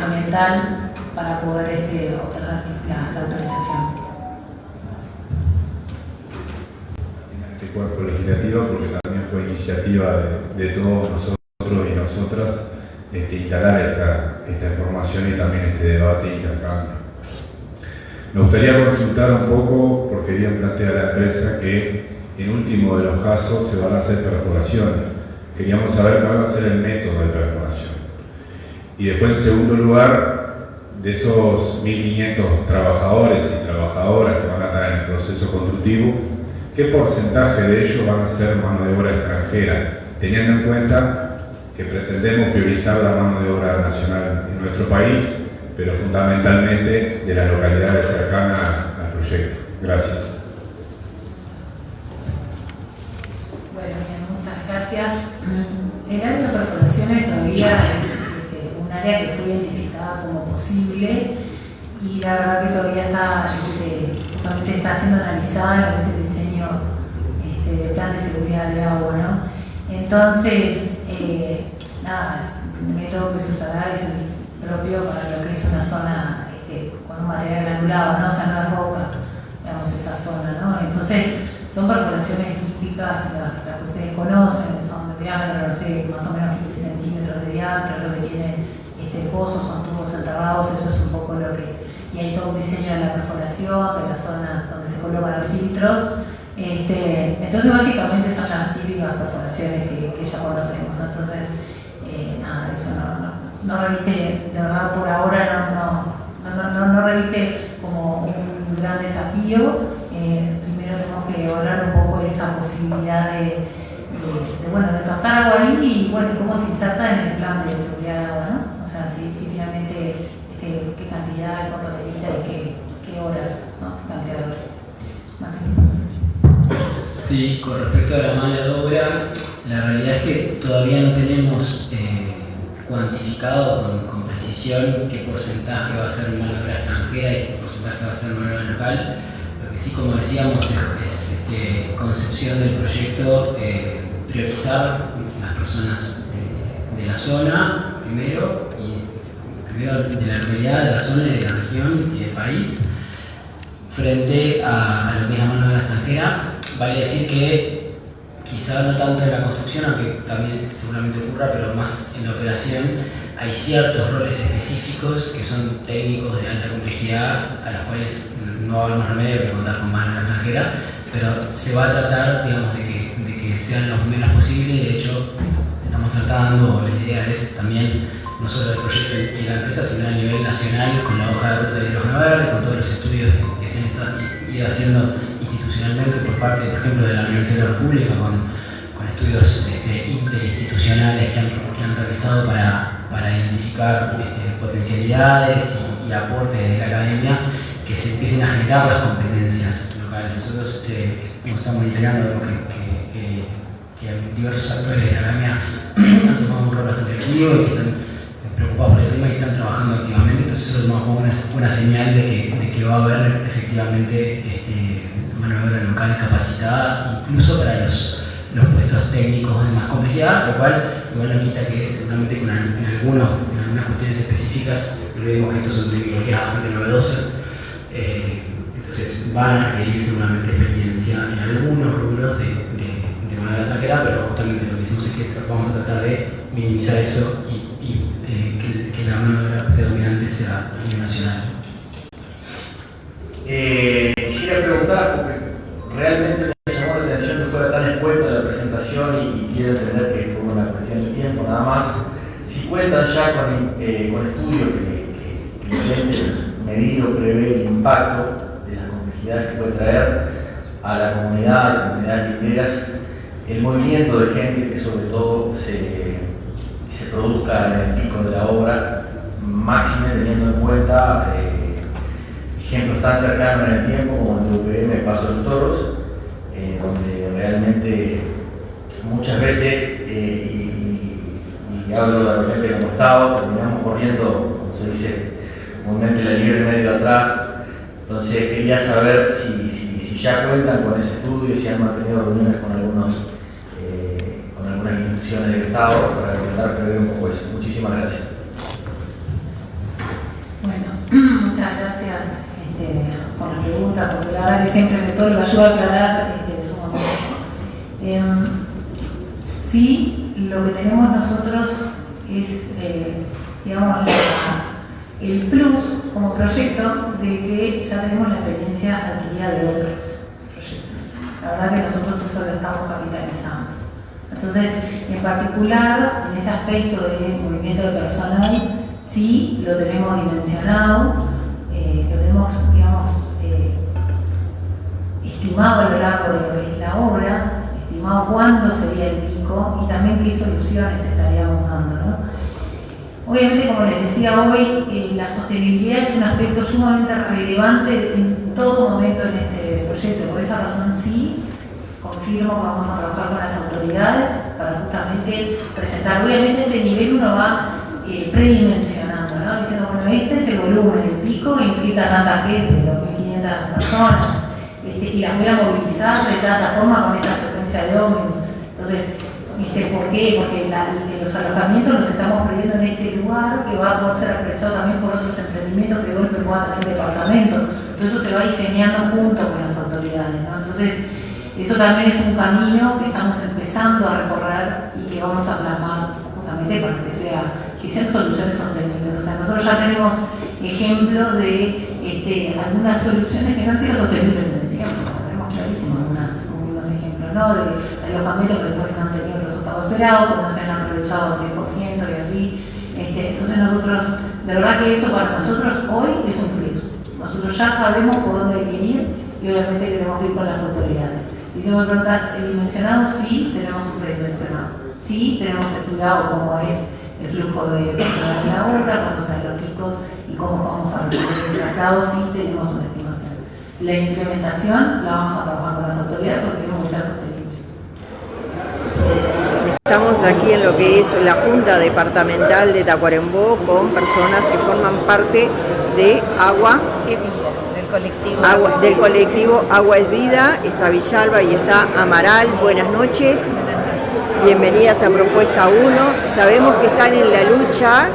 ambiental para poder obtener la autorización. Este cuerpo legislativo, porque también fue iniciativa de todos nosotros y nosotras instalar esta información y también este debate e intercambio. Me gustaría consultar un poco, porque bien plantea la empresa que en último de los casos se van a hacer perforaciones. Queríamos saber cuál va a ser el método de perforación. Y después, en segundo lugar, de esos 1.500 trabajadores y trabajadoras que van a estar en el proceso constructivo, ¿qué porcentaje de ellos van a ser mano de obra extranjera? Teniendo en cuenta que pretendemos priorizar la mano de obra nacional en nuestro país, pero fundamentalmente de las localidades cercanas al proyecto. Gracias. Bueno, bien, muchas gracias. El área de perforaciones todavía es un área que fue identificada como posible, y la verdad que todavía justamente está siendo analizada en lo que es el diseño de plan de seguridad de agua, ¿no? Entonces, nada, el método que se usará es el propio para lo que es una zona con un material granulado, ¿no? O sea, no es roca, digamos, esa zona, ¿no? Entonces, son perforaciones típicas, las que ustedes conocen, son de diámetro, no sé, más o menos 15 centímetros de diámetro, lo que tienen pozos, son tubos enterrados, eso es un poco lo que... Y hay todo un diseño de la perforación, de las zonas donde se colocan los filtros. Entonces, básicamente son las típicas perforaciones que ya conocemos, ¿no? Entonces, nada, eso no reviste, de verdad, por ahora no reviste como un gran desafío. Primero tenemos que evaluar un poco esa posibilidad de captar agua ahí, y bueno, cómo se inserta en el plan de seguridad de agua, ¿no? O sea, si finalmente qué cantidad, cuánto medida y qué horas, ¿no? Qué cantidad de horas. Sí, con respecto a la mano de obra, la realidad es que todavía no tenemos cuantificado con precisión qué porcentaje va a ser mano de obra extranjera y qué porcentaje va a ser mano de obra local. Lo que sí, como decíamos, es concepción del proyecto, priorizar las personas de la zona primero de la localidad, de la zona, de la región y del país, frente a lo que es la mano de obra extranjera. Vale decir que quizá no tanto en la construcción, aunque también seguramente ocurra, pero más en la operación, hay ciertos roles específicos que son técnicos de alta complejidad, a los cuales no va a haber más remedio que contar con mano de obra extranjera, pero se va a tratar, digamos, de que sean los menos posibles. De hecho, estamos tratando, la idea es también, no solo del proyecto y la empresa, sino a nivel nacional, con la hoja de ruta de hidrógeno verde, con todos los estudios que se han ido haciendo institucionalmente por parte, por ejemplo, de la Universidad de la República, con estudios interinstitucionales que han realizado para para identificar potencialidades y aportes de la academia que se empiecen a generar las competencias locales. Nosotros estamos monitoreando, vemos que diversos actores de la academia han tomado un rol bastante activo y que están preocupados por el tema y están trabajando activamente. Entonces eso tomamos como una señal de que va a haber efectivamente mano de obra local capacitada, incluso para los puestos técnicos de más complejidad, lo cual igual no quita que seguramente en algunas cuestiones específicas vemos que estos son tecnologías bastante novedosas, entonces van a requerir seguramente experiencia en algunos rubros de manera extranjera, pero justamente lo que hicimos es que vamos a tratar de minimizar eso y que la mano de obra predominante sea a nivel nacional. Quisiera preguntar, porque realmente me llamó la atención que fuera tan escueta la presentación y quiero entender que es como una cuestión de tiempo nada más. Si cuentan ya con estudios que intenten medir o prever el impacto de las complejidades que puede traer a la comunidades linderas, el movimiento de gente que sobre todo se produzca en el pico de la obra, máxime teniendo en cuenta ejemplos tan cercanos en el tiempo como el UPM Paso de los Toros, donde realmente muchas veces, y hablo de repente como Estado, terminamos corriendo, como se dice comúnmente, la liebre medio atrás. Entonces quería saber si ya cuentan con ese estudio, si han mantenido reuniones con algunas instituciones del Estado para intentar prever un poco eso. Muchísimas gracias. Bueno, muchas gracias por la pregunta, porque la verdad que siempre que todo lo ayuda a aclarar es sumamente. Sí, lo que tenemos nosotros es, digamos, el plus como proyecto de que ya tenemos la experiencia adquirida de otros proyectos. La verdad que nosotros eso lo estamos capitalizando. Entonces, en particular, en ese aspecto de movimiento de personal, sí lo tenemos dimensionado, lo tenemos, digamos, estimado a lo largo de lo que es la obra, estimado cuándo sería el pico y también qué soluciones estaríamos dando, ¿no? Obviamente, como les decía hoy, la sostenibilidad es un aspecto sumamente relevante en todo momento en este proyecto. Por esa razón, sí, confirmo que vamos a trabajar con las autoridades para justamente presentar. Obviamente, este nivel uno va predimensionando, ¿no? Diciendo, bueno, este es el volumen, el pico implica tanta gente, 2.500 personas, y las voy a movilizar de tanta forma con esta frecuencia de ómnibus. Entonces, ¿por qué? Porque los alojamientos los estamos previendo en este lugar que va a poder ser aprovechado también por otros emprendimientos que hoy puedan tener departamentos. Todo eso se va diseñando junto con las autoridades, ¿no? Entonces, eso también es un camino que estamos empezando a recorrer y que vamos a plasmar justamente para que sean soluciones sostenibles. O sea, nosotros ya tenemos ejemplos de algunas soluciones que no han sido sostenibles en el tiempo. O sea, tenemos clarísimos algunos ejemplos, ¿no? De alojamientos que después no han tenido el resultado esperado, que no se han aprovechado al 100% y así. Entonces nosotros, de verdad que eso para nosotros hoy es un plus. Nosotros ya sabemos por dónde hay que ir y obviamente queremos ir con las autoridades. Y tú me preguntas, ¿dimensionado? Sí, tenemos un predimensionado. Sí, tenemos estudiado cómo es el flujo de personal en la obra, cuántos son los picos y cómo vamos a resolver el tratado. Sí, tenemos una estimación. La implementación la vamos a trabajar con las autoridades porque queremos que sea sostenible. Estamos aquí en lo que es la Junta Departamental de Tacuarembó con personas que forman parte de del colectivo Agua es Vida. Está Villalba y está Amaral. Buenas noches. Bienvenidas a Propuesta 1. Sabemos que están en la lucha,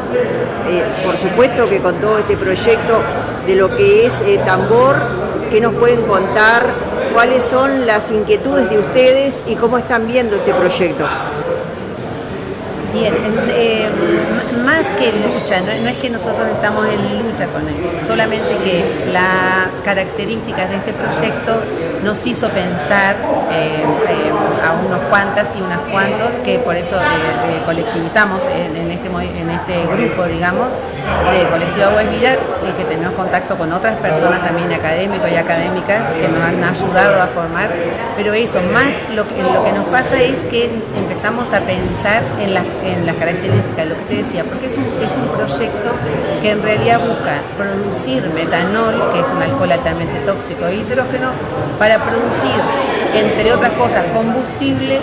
por supuesto que con todo este proyecto de lo que es Tambor. ¿Qué nos pueden contar? ¿Cuáles son las inquietudes de ustedes y cómo están viendo este proyecto? Bien, más que lucha, no es que nosotros estamos en lucha con esto, solamente que las características de este proyecto nos hizo pensar a unos cuantas y unas cuantos, que por eso colectivizamos en este grupo, digamos, de Colectivo Agua y Vida, que tenemos contacto con otras personas también, académicos y académicas, que nos han ayudado a formar, pero eso, más lo que nos pasa es que empezamos a pensar en las características, lo que te decía, porque es un proyecto que en realidad busca producir metanol, que es un alcohol altamente tóxico, e hidrógeno, para producir, entre otras cosas, combustible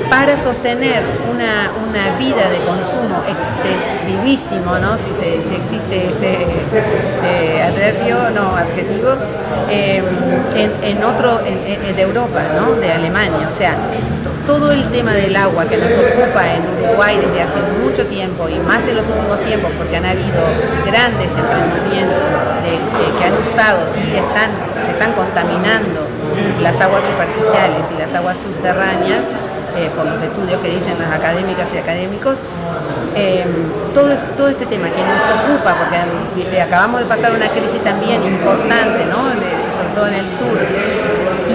para sostener una vida de consumo excesivísimo, ¿no? Si existe ese adjetivo, de Europa, ¿no? De Alemania. O sea, todo el tema del agua que nos ocupa en Uruguay desde hace mucho tiempo, y más en los últimos tiempos, porque han habido grandes emprendimientos que han usado y se están contaminando las aguas superficiales y las aguas subterráneas, por los estudios que dicen las académicas y académicos, todo este tema que nos ocupa, porque acabamos de pasar una crisis también importante, ¿no? Sobre todo en el sur,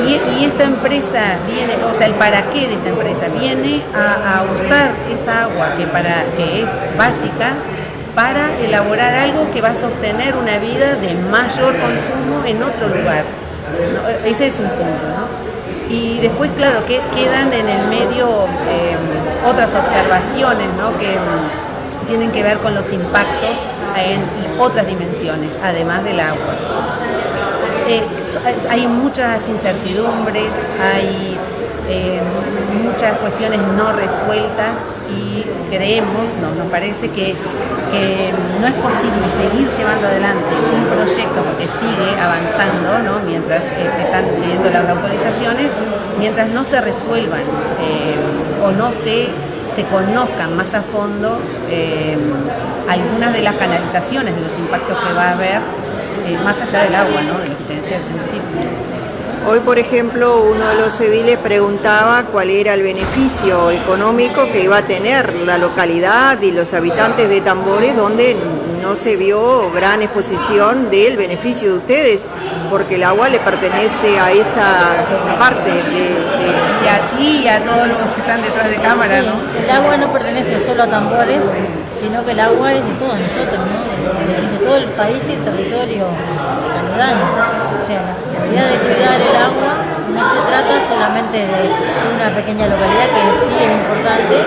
y esta empresa viene, o sea, el para qué de esta empresa viene a usar esa agua que es básica para elaborar algo que va a sostener una vida de mayor consumo en otro lugar, ¿no? Ese es un punto, ¿no? Y después, claro, que quedan en el medio otras observaciones, ¿no? Que tienen que ver con los impactos en otras dimensiones, además del agua. Hay muchas incertidumbres, hay muchas cuestiones no resueltas, y creemos, nos parece que no es posible seguir llevando adelante un proyecto, porque sigue avanzando, ¿no? Mientras están pidiendo las autorizaciones, mientras no se resuelvan o no se conozcan más a fondo algunas de las canalizaciones de los impactos que va a haber, más allá del agua, ¿no? De lo que te decía al principio. Hoy, por ejemplo, uno de los ediles preguntaba cuál era el beneficio económico que iba a tener la localidad y los habitantes de Tambores, donde no se vio gran exposición del beneficio de ustedes, porque el agua le pertenece a esa parte Y a ti y a todos los que están detrás de cámara, sí, ¿no? El agua no pertenece solo a Tambores, sino que el agua es de todos nosotros, ¿no? De todo el país y el territorio aledaño. O sea, la idea de cuidar el agua no se trata solamente de una pequeña localidad, que sí es importante,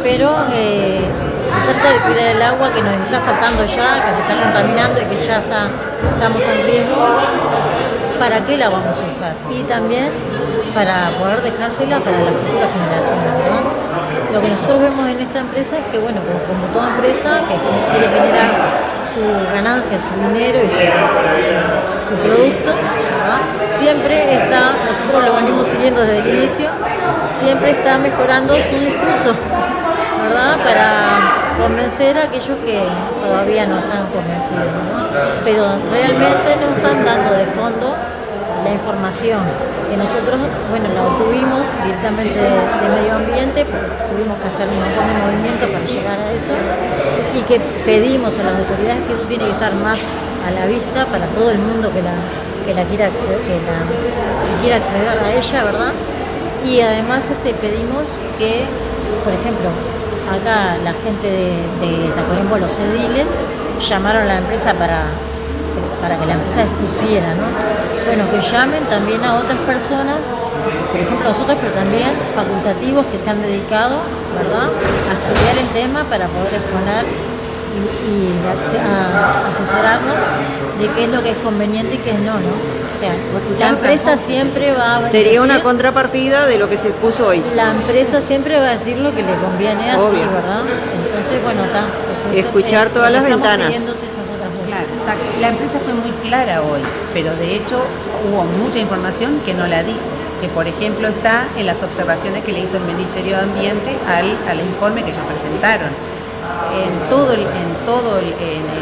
pero se trata de cuidar el agua que nos está faltando ya, que se está contaminando y que ya estamos en riesgo. ¿Para qué la vamos a usar? Y también para poder dejársela para las futuras generaciones, ¿no? Lo que nosotros vemos en esta empresa es que, bueno, como toda empresa que quiere generar su ganancia, su dinero y su producto, ¿verdad? Siempre está, nosotros lo venimos siguiendo desde el inicio, siempre está mejorando su discurso, ¿verdad? Para convencer a aquellos que todavía no están convencidos, ¿no? Pero realmente nos están dando de fondo la información que nosotros, bueno, la obtuvimos directamente de medio ambiente, porque tuvimos que hacer un montón de movimientos para llegar a eso, y que pedimos a las autoridades que eso tiene que estar más a la vista para todo el mundo que quiera acceder a ella, ¿verdad? Y además pedimos que, por ejemplo, acá la gente de Tacuarembó, los ediles, llamaron a la empresa para que la empresa expusiera, ¿no? Bueno, que llamen también a otras personas, por ejemplo nosotros, pero también facultativos que se han dedicado, ¿verdad?, a estudiar el tema para poder exponer y a asesorarnos de qué es lo que es conveniente y qué es no, ¿no? O sea, la empresa siempre va a sería una contrapartida de lo que se expuso hoy. La empresa siempre va a decir lo que le conviene así, obvio, ¿verdad? Entonces, bueno, escuchar todas las ventanas. Claro, exacto. La empresa fue muy clara hoy, pero de hecho hubo mucha información que no la dijo, que por ejemplo está en las observaciones que le hizo el Ministerio de Ambiente al informe que ellos presentaron. En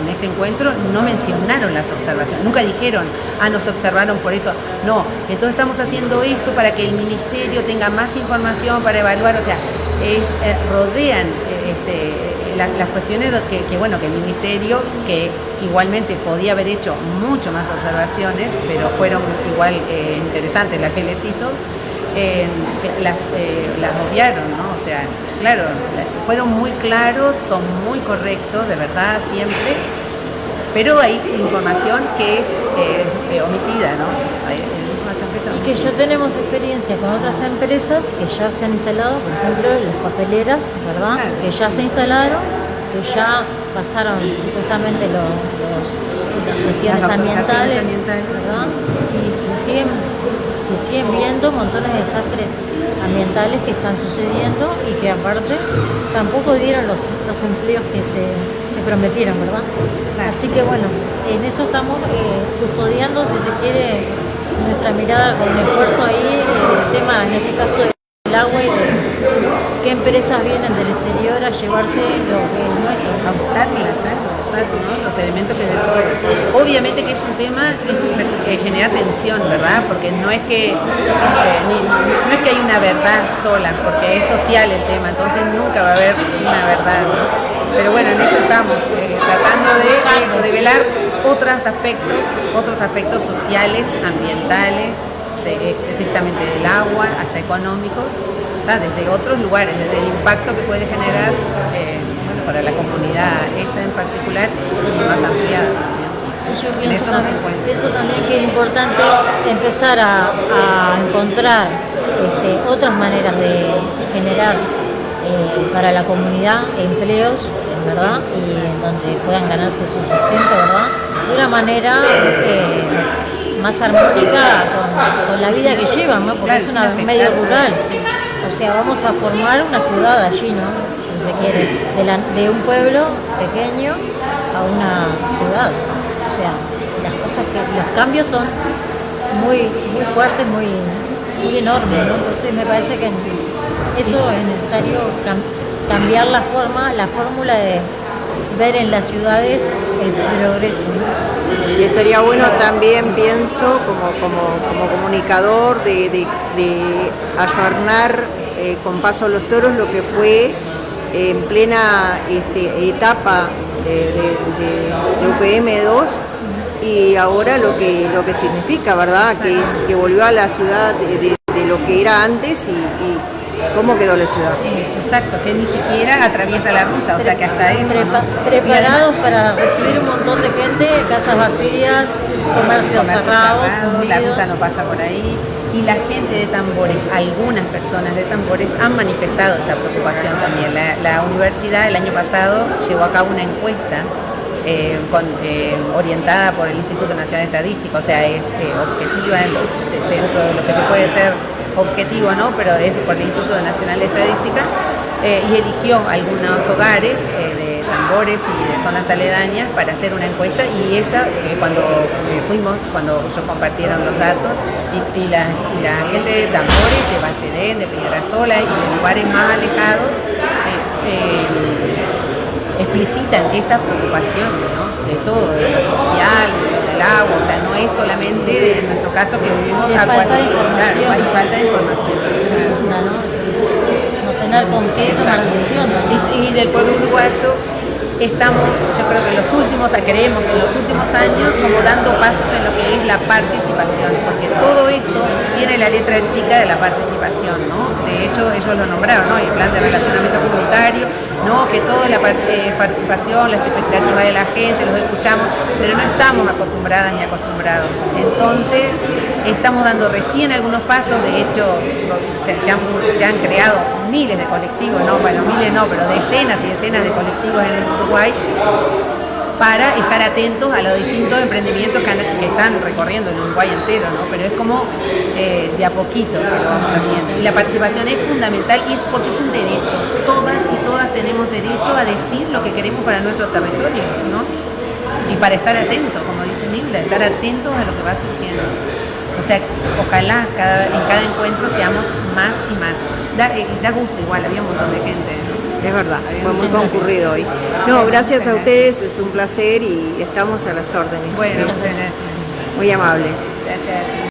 este encuentro no mencionaron las observaciones, nunca dijeron, nos observaron por eso. No, entonces estamos haciendo esto para que el Ministerio tenga más información para evaluar, o sea, rodean las cuestiones que bueno, que el Ministerio, que igualmente podía haber hecho mucho más observaciones, pero fueron igual interesantes las que les hizo, las obviaron, ¿no? O sea, claro, fueron muy claros, son muy correctos, de verdad, siempre, pero hay información que es omitida, ¿no? Hay información que está Y que ya tenemos experiencia con otras empresas que ya se han instalado, por ejemplo, las papeleras, ¿verdad? Claro. Que ya se instalaron, que ya pasaron supuestamente las cuestiones Las autorizaciones ambientales, ¿verdad? Y se siguen viendo montones de desastres ambientales que están sucediendo y que aparte tampoco dieron los empleos que se prometieron, ¿verdad? Así que bueno, en eso estamos custodiando, si se quiere, nuestra mirada con esfuerzo ahí, el tema en este caso del agua y de qué empresas vienen del exterior a llevarse lo que es nuestro. a usarla, claro, usar, ¿no? Los elementos que de todo. Obviamente que es un tema que genera tensión, ¿verdad? Porque no es que no es que hay una verdad sola, porque es social el tema, entonces nunca va a haber una verdad, ¿no? Pero bueno, en eso estamos, tratando de velar otros aspectos sociales, ambientales, estrictamente del agua, hasta económicos, desde otros lugares, desde el impacto que puede generar para la comunidad esa en particular y más ampliada. Y yo pienso también que es importante empezar a encontrar otras maneras de generar para la comunidad empleos, ¿verdad? Y en donde puedan ganarse su sustento, ¿verdad? De una manera más armónica con la vida que llevan, ¿no? Porque claro, es una medio rural. O sea, vamos a formar una ciudad allí, ¿no? Si se quiere, de un pueblo pequeño a una ciudad. O sea, los cambios son muy fuertes, muy enormes, ¿no? Entonces me parece que eso es necesario cambiar la fórmula de ver en las ciudades el progreso, ¿no? Y estaría bueno también, pienso, como comunicador, de ayornar con Paso a los Toros lo que fue en plena etapa de UPM2 y ahora lo que significa, ¿verdad? Que volvió a la ciudad de lo que era antes y cómo quedó la ciudad. Sí, exacto, que ni siquiera atraviesa la ruta, o sea que hasta eso, ¿no? Preparados para recibir un montón de gente, casas vacías, comercios cerrados, la ruta no pasa por ahí. Y la gente de Tambores, algunas personas de Tambores han manifestado esa preocupación también. La universidad el año pasado llevó a cabo una encuesta orientada por el Instituto Nacional de Estadística, o sea, es objetiva dentro de lo que se puede ser objetivo, ¿no? Pero es por el Instituto Nacional de Estadística, y eligió algunos hogares de Tambores y de zonas aledañas para hacer una encuesta, y esa, cuando ellos compartieron los datos, y la gente de Tambores, de Valledén, de Piedrasola y de lugares más alejados, explicitan esa preocupación, ¿no? De todo, de lo social, del agua, o sea, no es solamente en nuestro caso que vivimos a falta de información. Claro, hay falta de información. No tener con qué tomar decisión. Y del pueblo uruguayo estamos, yo creo que creemos que en los últimos años como dando pasos en lo que es la participación, porque todo esto tiene la letra chica de la participación, ¿no? De hecho, ellos lo nombraron, ¿no? El plan de relacionamiento comunitario, ¿no? Que todo es la participación, las expectativas de la gente, los escuchamos, pero no estamos acostumbradas ni acostumbrados. Entonces, estamos dando recién algunos pasos, de hecho, se han creado miles de colectivos, ¿no? Bueno, miles no, pero decenas y decenas de colectivos en el Uruguay, para estar atentos a los distintos emprendimientos que están recorriendo el Uruguay entero, ¿no? Pero es como de a poquito que lo vamos haciendo. Y la participación es fundamental, y es porque es un derecho. Todas y todas tenemos derecho a decir lo que queremos para nuestro territorio, ¿no? Y para estar atentos, como dice Nilda, estar atentos a lo que va surgiendo. O sea, ojalá en cada encuentro seamos más y más. Da gusto igual, había un montón de gente, ¿no? Es verdad, fue muy concurrido hoy. No, gracias a ustedes, es un placer y estamos a las órdenes. Bueno, muchas gracias. Muy amable. Gracias.